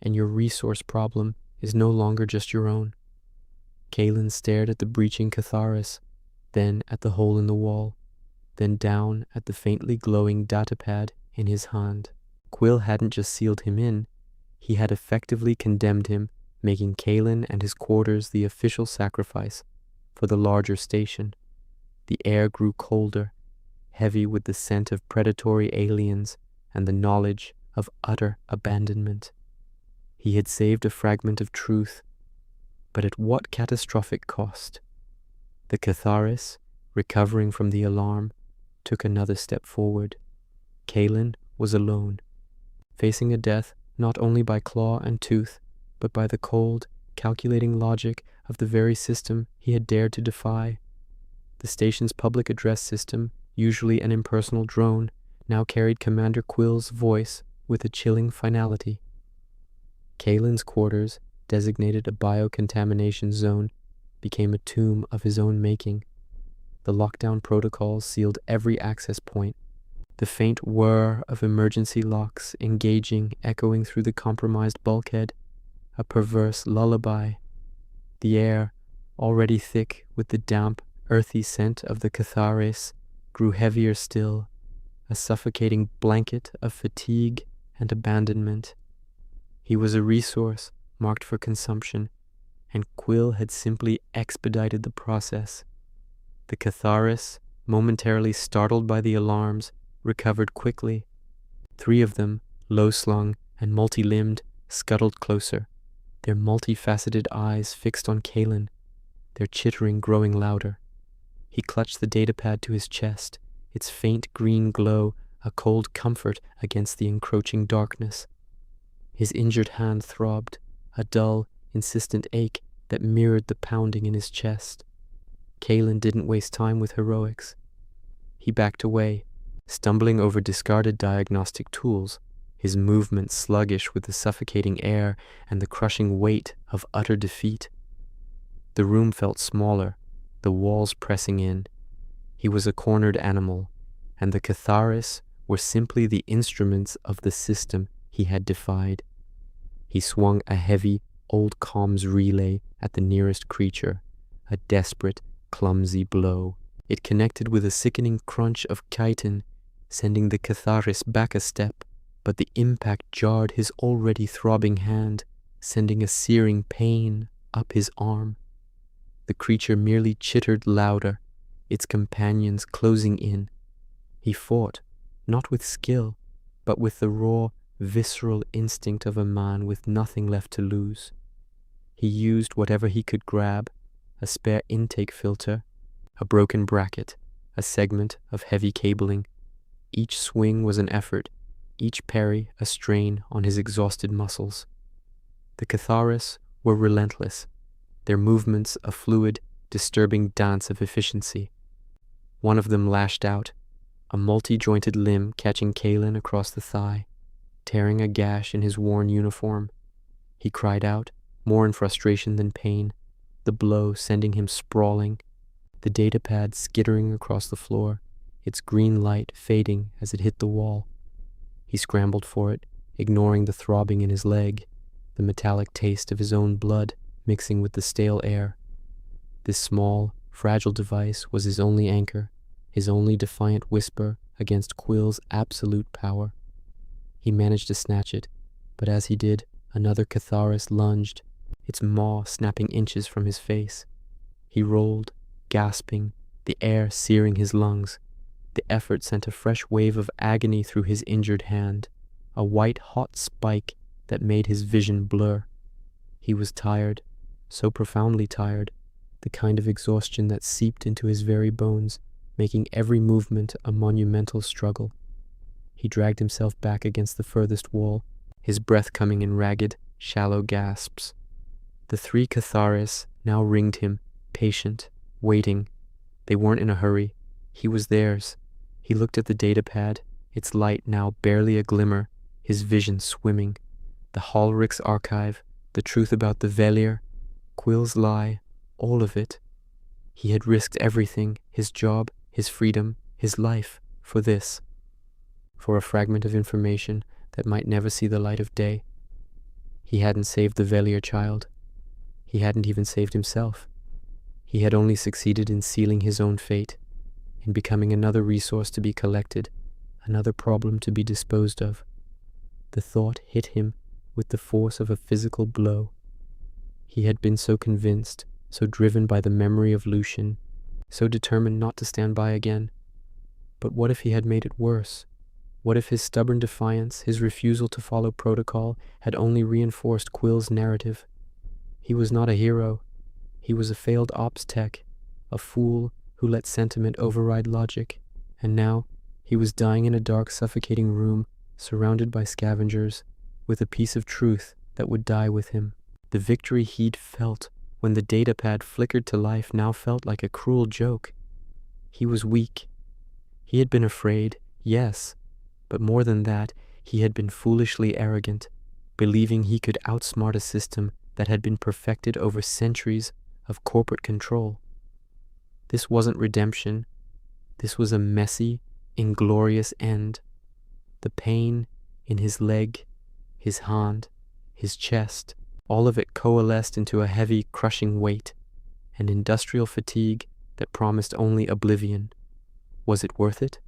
and your resource problem is no longer just your own." Kalen stared at the breaching Catharis, then at the hole in the wall, then down at the faintly glowing datapad in his hand. Quill hadn't just sealed him in, he had effectively condemned him, making Kalen and his quarters the official sacrifice for the larger station. The air grew colder, heavy with the scent of predatory aliens and the knowledge of utter abandonment. He had saved a fragment of truth, but at what catastrophic cost? The Catharis, recovering from the alarm, took another step forward. Kalen was alone, facing a death not only by claw and tooth, but by the cold, calculating logic of the very system he had dared to defy. The station's public address system, usually an impersonal drone, now carried Commander Quill's voice with a chilling finality. Kalen's quarters, designated a biocontamination zone, became a tomb of his own making. The lockdown protocols sealed every access point. The faint whir of emergency locks engaging, echoing through the compromised bulkhead, a perverse lullaby. The air, already thick with the damp, earthy scent of the Catharis, grew heavier still, a suffocating blanket of fatigue and abandonment. He was a resource marked for consumption, and Quill had simply expedited the process. The Catharis, momentarily startled by the alarms, recovered quickly. 3 of them, low-slung and multi-limbed, scuttled closer, their multifaceted eyes fixed on Kalen, their chittering growing louder. He clutched the datapad to his chest, its faint green glow a cold comfort against the encroaching darkness. His injured hand throbbed, a dull, insistent ache that mirrored the pounding in his chest. Kalen didn't waste time with heroics. He backed away, stumbling over discarded diagnostic tools, his movements sluggish with the suffocating air and the crushing weight of utter defeat. The room felt smaller, the walls pressing in. He was a cornered animal, and the Catharis were simply the instruments of the system he had defied. He swung a heavy, old comms relay at the nearest creature, a desperate, clumsy blow. It connected with a sickening crunch of chitin, sending the Catharis back a step, but the impact jarred his already throbbing hand, sending a searing pain up his arm. The creature merely chittered louder, its companions closing in. He fought, not with skill, but with the raw, visceral instinct of a man with nothing left to lose. He used whatever he could grab, a spare intake filter, a broken bracket, a segment of heavy cabling. Each swing was an effort, each parry a strain on his exhausted muscles. The Catharis were relentless, their movements a fluid, disturbing dance of efficiency. One of them lashed out, a multi-jointed limb catching Kalen across the thigh, tearing a gash in his worn uniform. He cried out, more in frustration than pain, the blow sending him sprawling, the datapad skittering across the floor, its green light fading as it hit the wall. He scrambled for it, ignoring the throbbing in his leg, the metallic taste of his own blood mixing with the stale air. This small, fragile device was his only anchor, his only defiant whisper against Quill's absolute power. He managed to snatch it, but as he did, another Catharis lunged, its maw snapping inches from his face. He rolled, gasping, the air searing his lungs. The effort sent a fresh wave of agony through his injured hand, a white hot spike that made his vision blur. He was tired, so profoundly tired, the kind of exhaustion that seeped into his very bones, making every movement a monumental struggle. He dragged himself back against the furthest wall, his breath coming in ragged, shallow gasps. The three Catharis now ringed him, patient, waiting. They weren't in a hurry. He was theirs. He looked at the datapad, its light now barely a glimmer, his vision swimming. The Hallrichs archive, the truth about the Velier, Quill's lie, all of it. He had risked everything, his job, his freedom, his life, for this. For a fragment of information that might never see the light of day. He hadn't saved the Velier child. He hadn't even saved himself. He had only succeeded in sealing his own fate, in becoming another resource to be collected, another problem to be disposed of. The thought hit him with the force of a physical blow. He had been so convinced, so driven by the memory of Lucian, so determined not to stand by again. But what if he had made it worse? What if his stubborn defiance, his refusal to follow protocol, had only reinforced Quill's narrative? He was not a hero. He was a failed ops tech, a fool who let sentiment override logic, and now he was dying in a dark, suffocating room, surrounded by scavengers, with a piece of truth that would die with him. The victory he'd felt when the datapad flickered to life now felt like a cruel joke. He was weak. He had been afraid, yes, but more than that, he had been foolishly arrogant, believing he could outsmart a system that had been perfected over centuries of corporate control. This wasn't redemption. This was a messy, inglorious end. The pain in his leg, his hand, his chest, all of it coalesced into a heavy, crushing weight, an industrial fatigue that promised only oblivion. Was it worth it?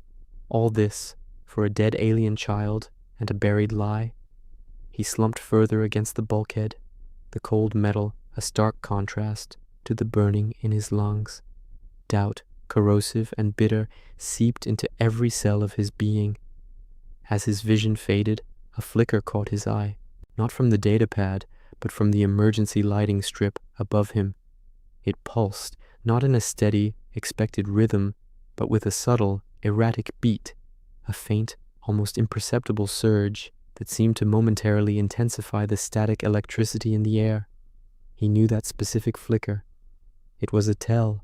All this for a dead alien child and a buried lie? He slumped further against the bulkhead, the cold metal a stark contrast to the burning in his lungs. Doubt, corrosive and bitter, seeped into every cell of his being. As his vision faded, a flicker caught his eye, not from the datapad, but from the emergency lighting strip above him. It pulsed, not in a steady, expected rhythm, but with a subtle, erratic beat, a faint, almost imperceptible surge that seemed to momentarily intensify the static electricity in the air. He knew that specific flicker. It was a tell,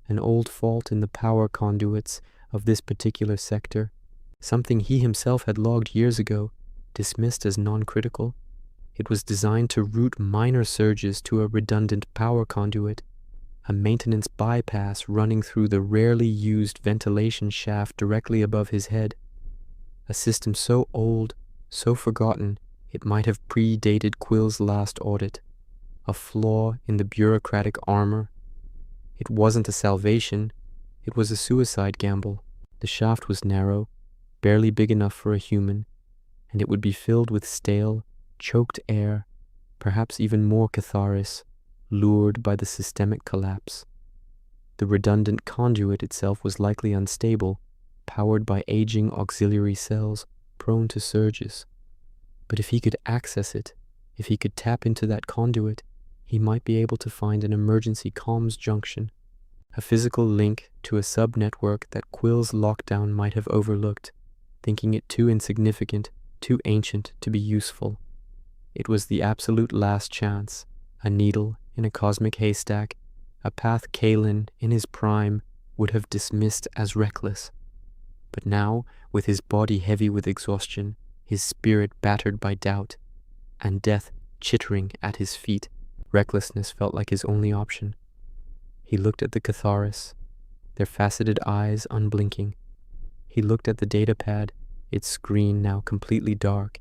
an old fault in the power conduits of this particular sector, something he himself had logged years ago, dismissed as non-critical. It was designed to route minor surges to a redundant power conduit, a maintenance bypass running through the rarely used ventilation shaft directly above his head. A system so old, so forgotten, it might have predated Quill's last audit. A flaw in the bureaucratic armor. It wasn't a salvation, it was a suicide gamble. The shaft was narrow, barely big enough for a human, and it would be filled with stale, choked air, perhaps even more Catharis, lured by the systemic collapse. The redundant conduit itself was likely unstable, powered by aging auxiliary cells prone to surges. But if he could access it, if he could tap into that conduit, he might be able to find an emergency comms junction, a physical link to a sub-network that Quill's lockdown might have overlooked, thinking it too insignificant, too ancient to be useful. It was the absolute last chance, a needle in a cosmic haystack, a path Kalen, in his prime, would have dismissed as reckless. But now, with his body heavy with exhaustion, his spirit battered by doubt, and death chittering at his feet, recklessness felt like his only option. He looked at the Catharis, their faceted eyes unblinking. He looked at the datapad, its screen now completely dark.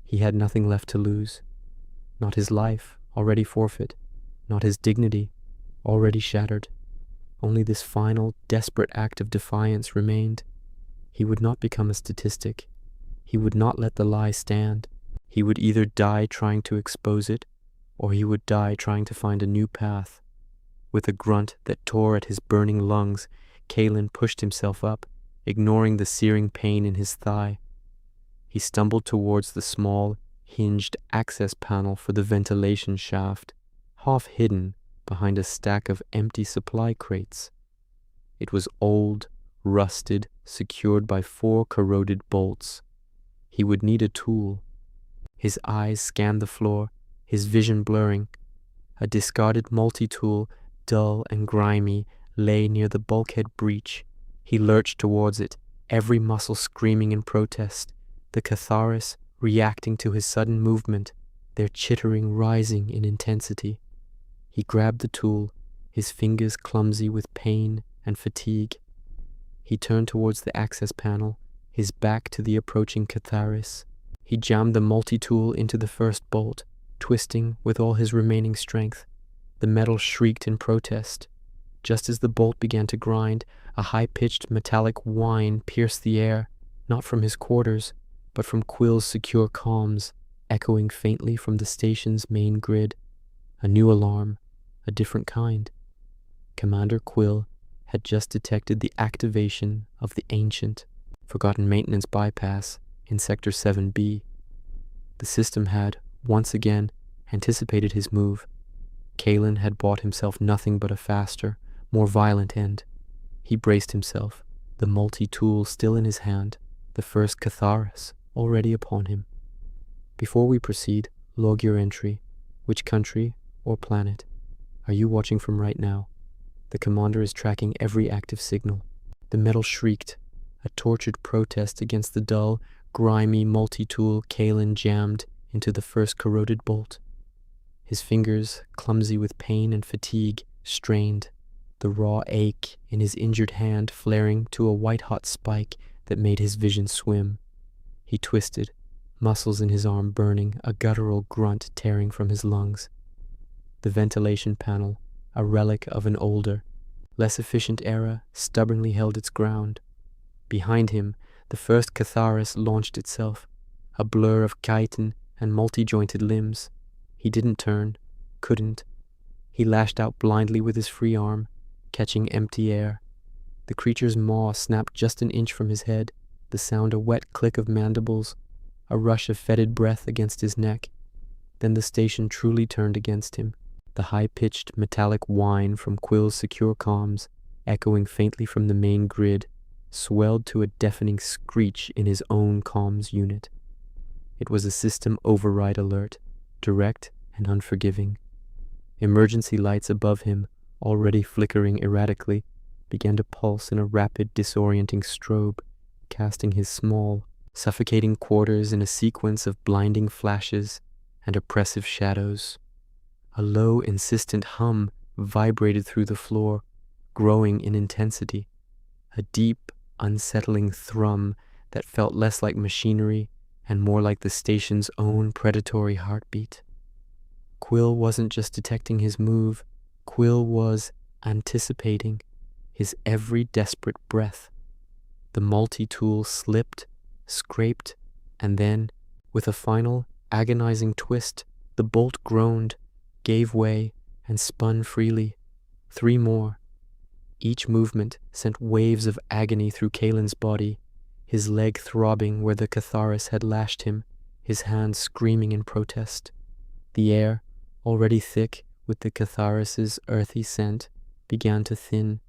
He had nothing left to lose. Not his life, already forfeit. Not his dignity, already shattered. Only this final, desperate act of defiance remained. He would not become a statistic. He would not let the lie stand. He would either die trying to expose it, or he would die trying to find a new path. With a grunt that tore at his burning lungs, Kalen pushed himself up, ignoring the searing pain in his thigh. He stumbled towards the small, hinged access panel for the ventilation shaft, half hidden behind a stack of empty supply crates. It was old, rusted, secured by 4 corroded bolts. He would need a tool. His eyes scanned the floor, his vision blurring. A discarded multi-tool, dull and grimy, lay near the bulkhead breach. He lurched towards it, every muscle screaming in protest, the Catharis reacting to his sudden movement, their chittering rising in intensity. He grabbed the tool, his fingers clumsy with pain and fatigue. He turned towards the access panel, his back to the approaching Catharis. He jammed the multi-tool into the first bolt, twisting with all his remaining strength. The metal shrieked in protest. Just as the bolt began to grind, a high-pitched metallic whine pierced the air, not from his quarters, but from Quill's secure comms, echoing faintly from the station's main grid. A new alarm, a different kind. Commander Quill had just detected the activation of the ancient, forgotten maintenance bypass in Sector 7B. The system had, once again, anticipated his move. Kalen had bought himself nothing but a faster, more violent end. He braced himself, the multi-tool still in his hand, the first Catharis already upon him. Before we proceed, log your entry. Which country or planet are you watching from right now? The commander is tracking every active signal. The metal shrieked, a tortured protest against the dull, grimy multi-tool Kalen jammed into the first corroded bolt. His fingers, clumsy with pain and fatigue, strained, the raw ache in his injured hand flaring to a white-hot spike that made his vision swim. He twisted, muscles in his arm burning, a guttural grunt tearing from his lungs. The ventilation panel, a relic of an older, less efficient era, stubbornly held its ground. Behind him, the first Catharis launched itself, a blur of chitin and multi-jointed limbs. He didn't turn, couldn't. He lashed out blindly with his free arm, catching empty air. The creature's maw snapped just an inch from his head, the sound a wet click of mandibles, a rush of fetid breath against his neck. Then the station truly turned against him, the high-pitched metallic whine from Quill's secure comms, echoing faintly from the main grid, swelled to a deafening screech in his own comms unit. It was a system override alert, direct and unforgiving. Emergency lights above him, already flickering erratically, began to pulse in a rapid, disorienting strobe, casting his small, suffocating quarters in a sequence of blinding flashes and oppressive shadows. A low, insistent hum vibrated through the floor, growing in intensity, a deep, unsettling thrum that felt less like machinery and more like the station's own predatory heartbeat. Quill wasn't just detecting his move, Quill was anticipating his every desperate breath. The multi-tool slipped, scraped, and then, with a final, agonizing twist, the bolt groaned, gave way, and spun freely. 3 more. Each movement sent waves of agony through Kalen's body, his leg throbbing where the Catharis had lashed him, his hand screaming in protest. The air, already thick with the Catharis's earthy scent, began to thin,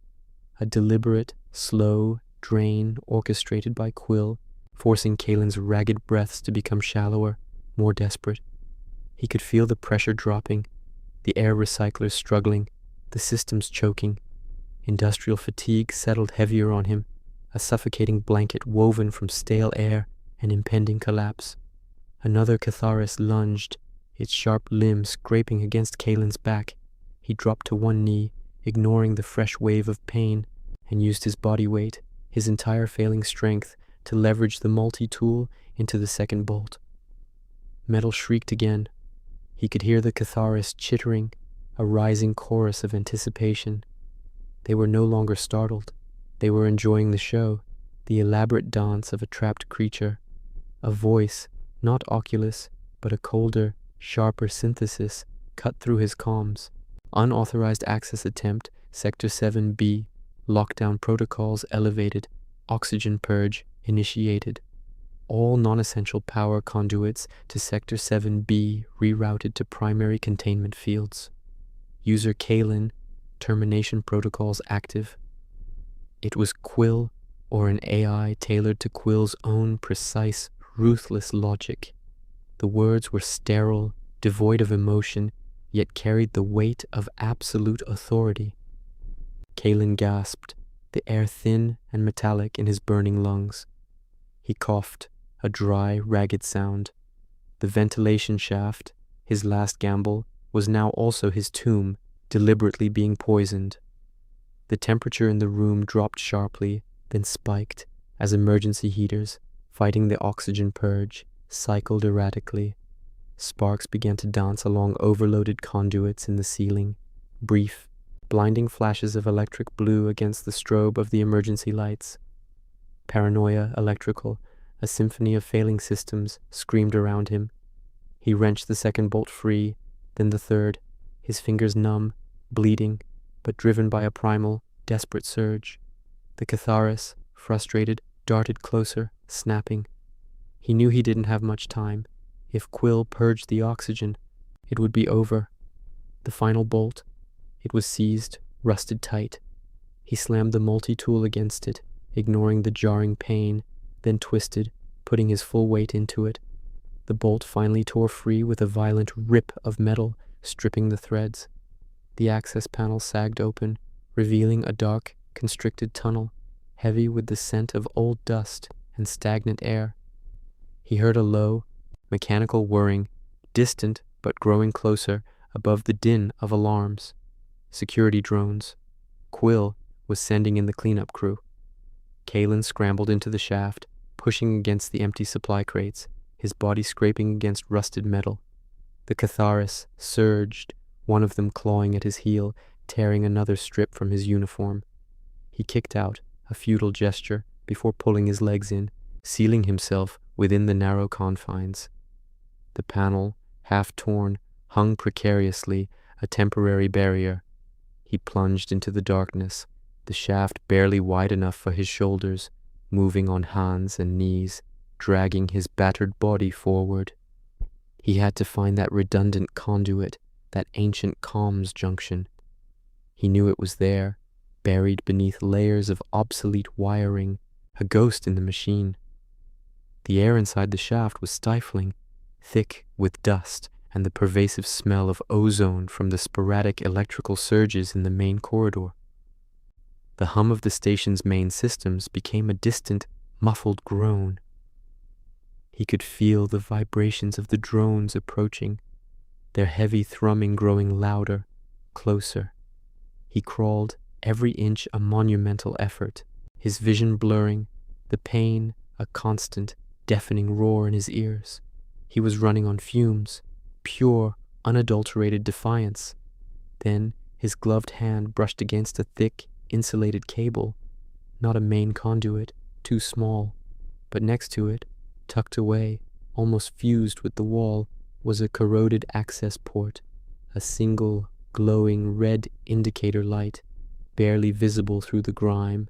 a deliberate, slow drain orchestrated by Quill, forcing Kalen's ragged breaths to become shallower, more desperate. He could feel the pressure dropping, the air recyclers struggling, The system's choking. Industrial fatigue settled heavier on him, a suffocating blanket woven from stale air and impending collapse. Another Catharis lunged, its sharp limb scraping against Kalen's back. He dropped to one knee, ignoring the fresh wave of pain, and used his body weight, his entire failing strength, to leverage the multi-tool into the second bolt. Metal shrieked again. He could hear the Catharis chittering, a rising chorus of anticipation. They were no longer startled. They were enjoying the show, the elaborate dance of a trapped creature. A voice, not Oculus, but a colder, sharper synthesis, cut through his comms. Unauthorized access attempt, Sector 7B. Lockdown protocols elevated. Oxygen purge initiated. All non-essential power conduits to Sector 7B rerouted to primary containment fields. User Kalen, termination protocols active. It was Quill, or an AI tailored to Quill's own precise, ruthless logic. The words were sterile, devoid of emotion, yet carried the weight of absolute authority. Kalen gasped, the air thin and metallic in his burning lungs. He coughed, a dry, ragged sound. The ventilation shaft, his last gamble, was now also his tomb, deliberately being poisoned. The temperature in the room dropped sharply, then spiked, as emergency heaters, fighting the oxygen purge, cycled erratically. Sparks began to dance along overloaded conduits in the ceiling, brief, blinding flashes of electric blue against the strobe of the emergency lights. Paranoia electrical, a symphony of failing systems, screamed around him. He wrenched the second bolt free, then the third, his fingers numb, bleeding, but driven by a primal, desperate surge. The Catharis, frustrated, darted closer, snapping. He knew he didn't have much time. If Quill purged the oxygen, it would be over. The final bolt. It was seized, rusted tight. He slammed the multi-tool against it, ignoring the jarring pain, then twisted, putting his full weight into it. The bolt finally tore free with a violent rip of metal, stripping the threads. The access panel sagged open, revealing a dark, constricted tunnel, heavy with the scent of old dust and stagnant air. He heard a low, mechanical whirring, distant but growing closer above the din of alarms. Security drones. Quill was sending in the cleanup crew. Kalen scrambled into the shaft, pushing against the empty supply crates, his body scraping against rusted metal. The Catharis surged, one of them clawing at his heel, tearing another strip from his uniform. He kicked out, a futile gesture, before pulling his legs in, sealing himself within the narrow confines. The panel, half torn, hung precariously, a temporary barrier. He plunged into the darkness, the shaft barely wide enough for his shoulders, moving on hands and knees, dragging his battered body forward. He had to find that redundant conduit, that ancient comms junction. He knew it was there, buried beneath layers of obsolete wiring, a ghost in the machine. The air inside the shaft was stifling, thick with dust and the pervasive smell of ozone from the sporadic electrical surges in the main corridor. The hum of the station's main systems became a distant, muffled groan. He could feel the vibrations of the drones approaching, their heavy thrumming growing louder, closer. He crawled, every inch a monumental effort, his vision blurring, the pain a constant, deafening roar in his ears. He was running on fumes, pure, unadulterated defiance. Then his gloved hand brushed against a thick, insulated cable, not a main conduit, too small, but next to it, tucked away, almost fused with the wall, was a corroded access port, a single, glowing red indicator light, barely visible through the grime.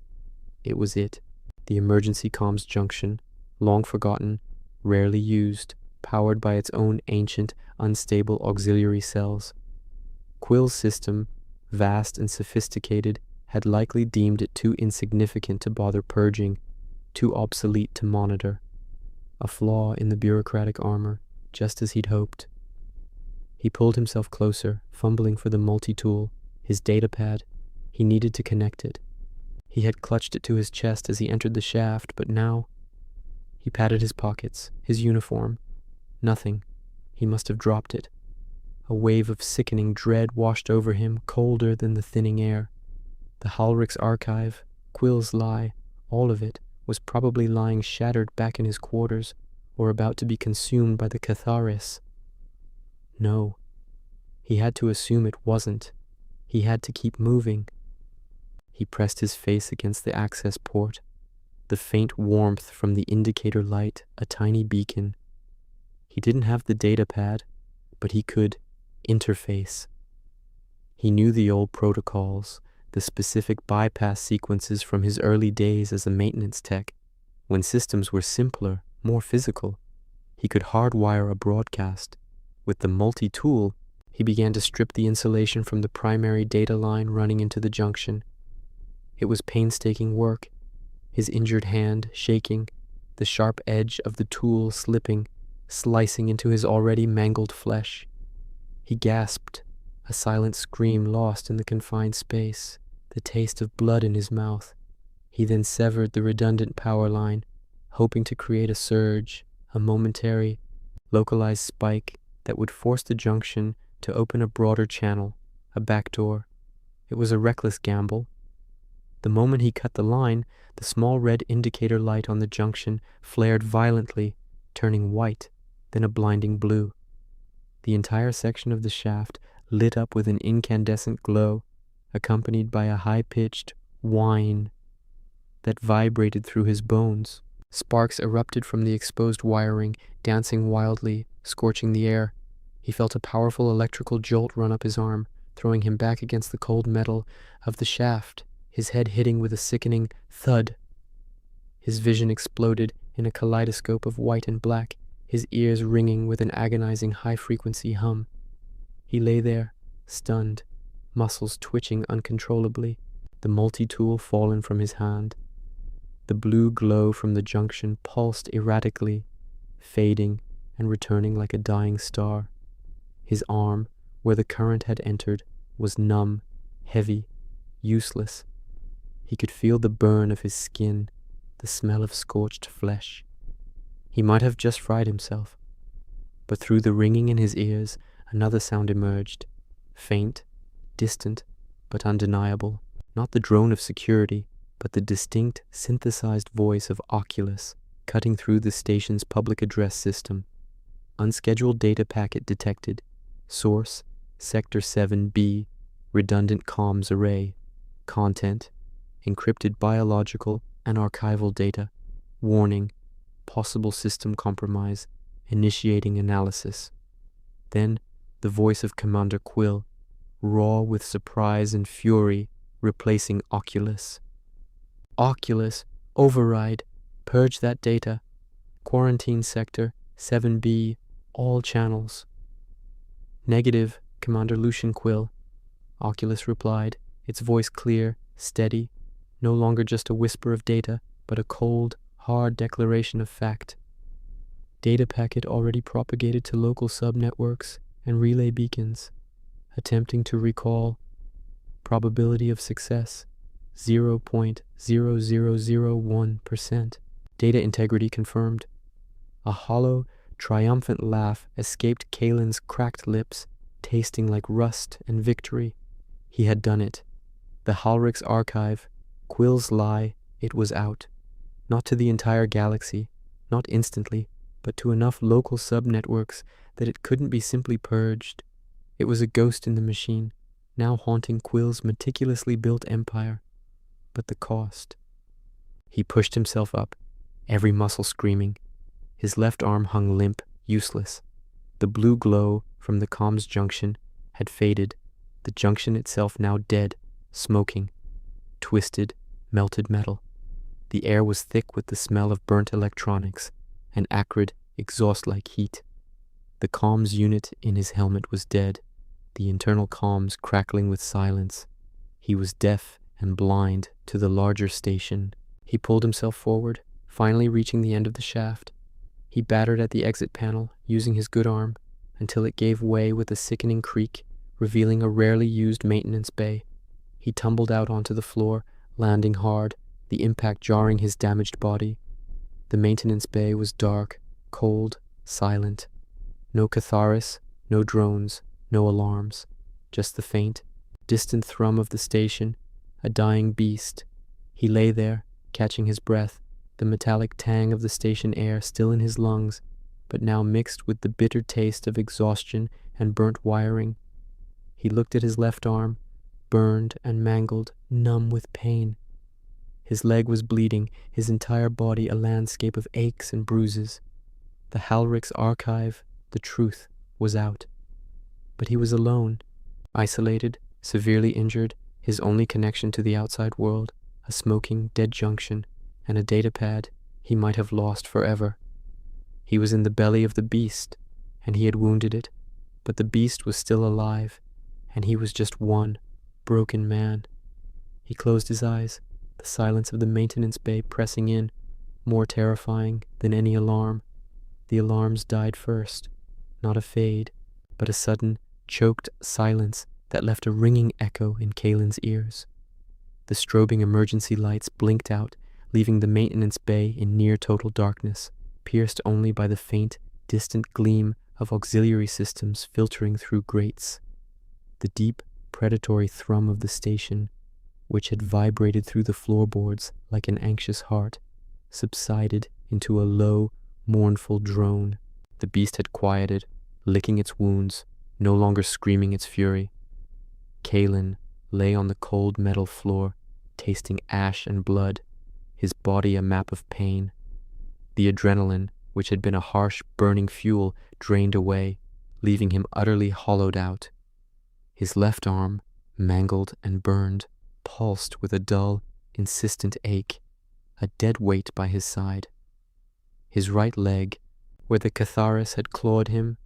It was it, the emergency comms junction, long forgotten, rarely used, powered by its own ancient, unstable auxiliary cells. Quill's system, vast and sophisticated, had likely deemed it too insignificant to bother purging, too obsolete to monitor. A flaw in the bureaucratic armor, just as he'd hoped. He pulled himself closer, fumbling for the multi-tool, His datapad. He needed to connect it. He had clutched it to his chest as he entered the shaft, but now he patted his pockets, his uniform. Nothing. He must have dropped it. A wave of sickening dread washed over him, colder than the thinning air. The Halrich's archive, Quill's lie, all of it was probably lying shattered back in his quarters, or about to be consumed by the Catharis. No. He had to assume it wasn't. He had to keep moving. He pressed his face against the access port, the faint warmth from the indicator light, a tiny beacon. He didn't have the datapad, but he could interface. He knew the old protocols, the specific bypass sequences from his early days as a maintenance tech, when systems were simpler, more physical. He could hardwire a broadcast. With the multi-tool, he began to strip the insulation from the primary data line running into the junction. It was painstaking work, his injured hand shaking, the sharp edge of the tool slipping, slicing into his already mangled flesh. He gasped, a silent scream lost in the confined space, the taste of blood in his mouth. He then severed the redundant power line, hoping to create a surge, a momentary, localized spike that would force the junction to open a broader channel, a backdoor. It was a reckless gamble. The moment he cut the line, the small red indicator light on the junction flared violently, turning white, then a blinding blue. The entire section of the shaft lit up with an incandescent glow, accompanied by a high-pitched whine that vibrated through his bones. Sparks erupted from the exposed wiring, dancing wildly, scorching the air. He felt a powerful electrical jolt run up his arm, throwing him back against the cold metal of the shaft, his head hitting with a sickening thud. His vision exploded in a kaleidoscope of white and black, his ears ringing with an agonizing high-frequency hum. He lay there, stunned, muscles twitching uncontrollably, the multi-tool fallen from his hand. The blue glow from the junction pulsed erratically, fading and returning like a dying star. His arm, where the current had entered, was numb, heavy, useless. He could feel the burn of his skin, the smell of scorched flesh. He might have just fried himself. But through the ringing in his ears, another sound emerged, faint, distant, but undeniable. Not the drone of security, but the distinct, synthesized voice of Oculus, cutting through the station's public address system. Unscheduled data packet detected. Source, Sector 7B, redundant comms array. Content, encrypted biological and archival data. Warning, possible system compromise, initiating analysis. Then, the voice of Commander Quill, raw with surprise and fury, replacing Oculus. Oculus, override, purge that data. Quarantine Sector, 7B, all channels. Negative, Commander Lucian Quill. Oculus replied, its voice clear, steady, no longer just a whisper of data, but a cold, hard declaration of fact. Data packet already propagated to local subnetworks and relay beacons. Attempting to recall. Probability of success, 0.0001%. Data integrity confirmed. A hollow, triumphant laugh escaped Kalen's cracked lips, tasting like rust and victory. He had done it. The Halrich's archive, Quill's lie, it was out. Not to the entire galaxy, not instantly, but to enough local subnetworks that it couldn't be simply purged. It was a ghost in the machine, now haunting Quill's meticulously built empire. But the cost. He pushed himself up, every muscle screaming. His left arm hung limp, useless. The blue glow from the comms junction had faded, the junction itself now dead, smoking. Twisted, melted metal. The air was thick with the smell of burnt electronics, an acrid, exhaust-like heat. The comms unit in his helmet was dead, the internal comms crackling with silence. He was deaf and blind to the larger station. He pulled himself forward, finally reaching the end of the shaft. He battered at the exit panel, using his good arm, until it gave way with a sickening creak, revealing a rarely used maintenance bay. He tumbled out onto the floor, landing hard, the impact jarring his damaged body. The maintenance bay was dark, cold, silent. No Catharis, no drones, no alarms. Just the faint, distant thrum of the station, a dying beast. He lay there, catching his breath, the metallic tang of the station air still in his lungs, but now mixed with the bitter taste of exhaustion and burnt wiring. He looked at his left arm, burned and mangled, numb with pain. His leg was bleeding, his entire body a landscape of aches and bruises. The Halrich's archive, the truth, was out. But he was alone, isolated, severely injured, his only connection to the outside world, a smoking, dead junction, and a datapad he might have lost forever. He was in the belly of the beast, and he had wounded it, but the beast was still alive, and he was just one broken man. He closed his eyes, the silence of the maintenance bay pressing in, more terrifying than any alarm. The alarms died first, not a fade, but a sudden, choked silence that left a ringing echo in Kalen's ears. The strobing emergency lights blinked out, leaving the maintenance bay in near total darkness, pierced only by the faint, distant gleam of auxiliary systems filtering through grates. The deep, predatory thrum of the station, which had vibrated through the floorboards like an anxious heart, subsided into a low, mournful drone. The beast had quieted, licking its wounds, no longer screaming its fury. Kalen lay on the cold metal floor, tasting ash and blood, his body a map of pain. The adrenaline, which had been a harsh, burning fuel, drained away, leaving him utterly hollowed out. His left arm, mangled and burned, pulsed with a dull, insistent ache, a dead weight by his side. His right leg, where the Catharis had clawed him,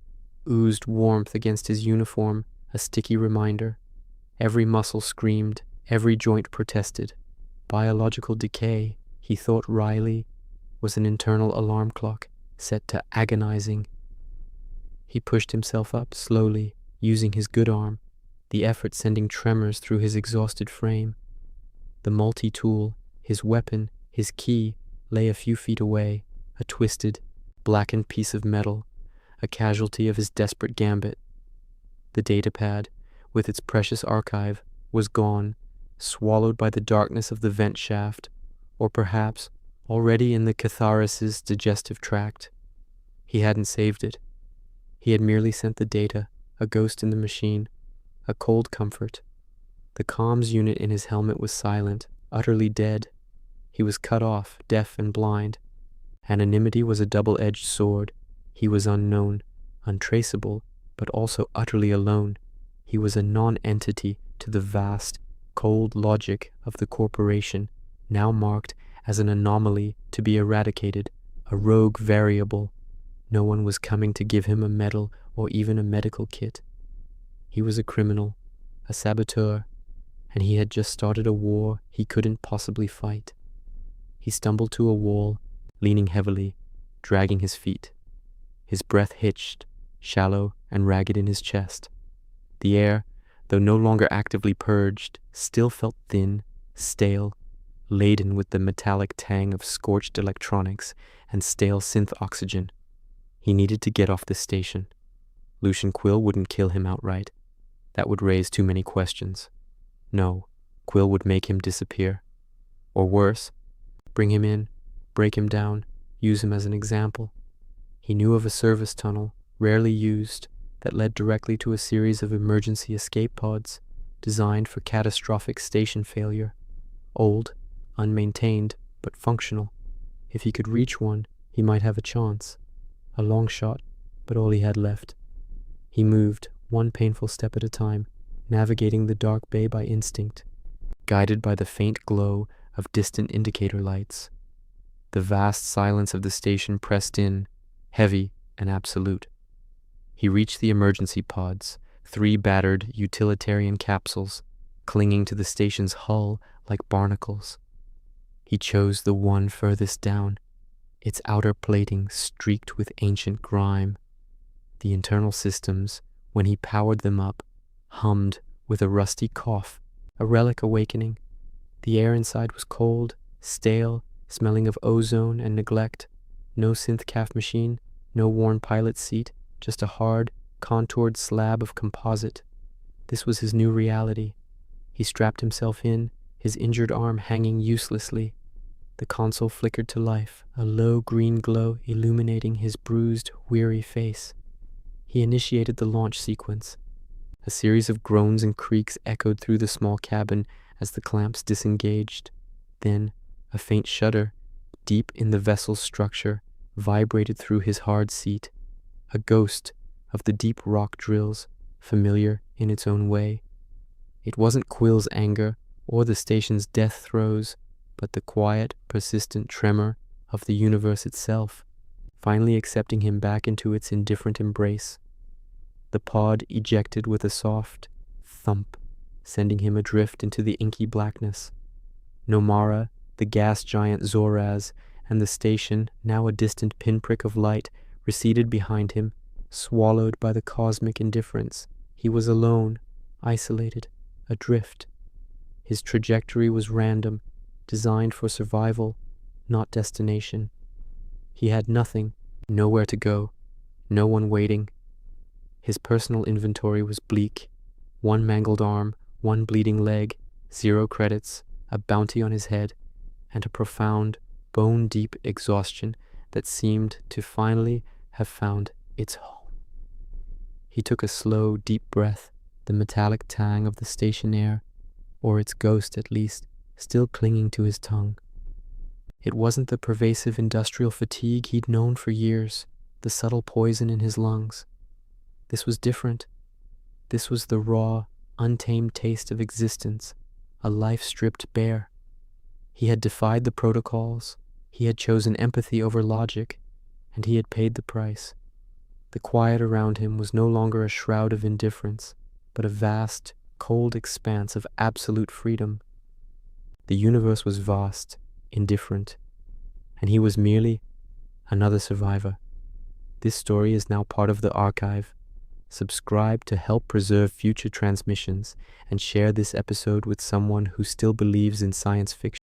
oozed warmth against his uniform, a sticky reminder. Every muscle screamed, every joint protested. Biological decay, he thought wryly, was an internal alarm clock set to agonizing. He pushed himself up slowly, using his good arm, the effort sending tremors through his exhausted frame. The multi-tool, his weapon, his key, lay a few feet away, a twisted, blackened piece of metal, a casualty of his desperate gambit. The datapad, with its precious archive, was gone, swallowed by the darkness of the vent shaft, or perhaps already in the Catharis's digestive tract. He hadn't saved it. He had merely sent the data, a ghost in the machine, a cold comfort. The comms unit in his helmet was silent, utterly dead. He was cut off, deaf and blind. Anonymity was a double-edged sword. He was unknown, untraceable, but also utterly alone. He was a non-entity to the vast, cold logic of the corporation, now marked as an anomaly to be eradicated, a rogue variable. No one was coming to give him a medal or even a medical kit. He was a criminal, a saboteur, and he had just started a war he couldn't possibly fight. He stumbled to a wall, leaning heavily, dragging his feet. His breath hitched, shallow and ragged in his chest. The air, though no longer actively purged, still felt thin, stale, laden with the metallic tang of scorched electronics and stale synth oxygen. He needed to get off the station. Lucian Quill wouldn't kill him outright. That would raise too many questions. No, Quill would make him disappear. Or worse, bring him in, break him down, use him as an example. He knew of a service tunnel, rarely used, that led directly to a series of emergency escape pods designed for catastrophic station failure. Old, unmaintained, but functional. If he could reach one, he might have a chance. A long shot, but all he had left. He moved, one painful step at a time, navigating the dark bay by instinct, guided by the faint glow of distant indicator lights. The vast silence of the station pressed in, heavy and absolute. He reached the emergency pods, 3 battered utilitarian capsules, clinging to the station's hull like barnacles. He chose the one furthest down, its outer plating streaked with ancient grime. The internal systems, when he powered them up, hummed with a rusty cough, a relic awakening. The air inside was cold, stale, smelling of ozone and neglect. No synth-calf machine, no worn pilot seat, just a hard, contoured slab of composite. This was his new reality. He strapped himself in, his injured arm hanging uselessly. The console flickered to life, a low green glow illuminating his bruised, weary face. He initiated the launch sequence. A series of groans and creaks echoed through the small cabin as the clamps disengaged. Then, a faint shudder, deep in the vessel's structure, vibrated through his hard seat. A ghost of the deep rock drills, familiar in its own way. It wasn't Quill's anger or the station's death throes, but the quiet, persistent tremor of the universe itself, finally accepting him back into its indifferent embrace. The pod ejected with a soft thump, sending him adrift into the inky blackness. Nomara, the gas giant Zoraz, and the station, now a distant pinprick of light, receded behind him, swallowed by the cosmic indifference. He was alone, isolated, adrift. His trajectory was random, designed for survival, not destination. He had nothing, nowhere to go, no one waiting. His personal inventory was bleak. One mangled arm, one bleeding leg, 0 credits, a bounty on his head, and a profound, bone-deep exhaustion that seemed to finally have found its home. He took a slow, deep breath, the metallic tang of the station air, or its ghost at least, still clinging to his tongue. It wasn't the pervasive industrial fatigue he'd known for years, the subtle poison in his lungs. This was different. This was the raw, untamed taste of existence, a life stripped bare. He had defied the protocols, he had chosen empathy over logic, and he had paid the price. The quiet around him was no longer a shroud of indifference, but a vast, cold expanse of absolute freedom. The universe was vast, indifferent, and he was merely another survivor. This story is now part of the archive. Subscribe to help preserve future transmissions and share this episode with someone who still believes in science fiction.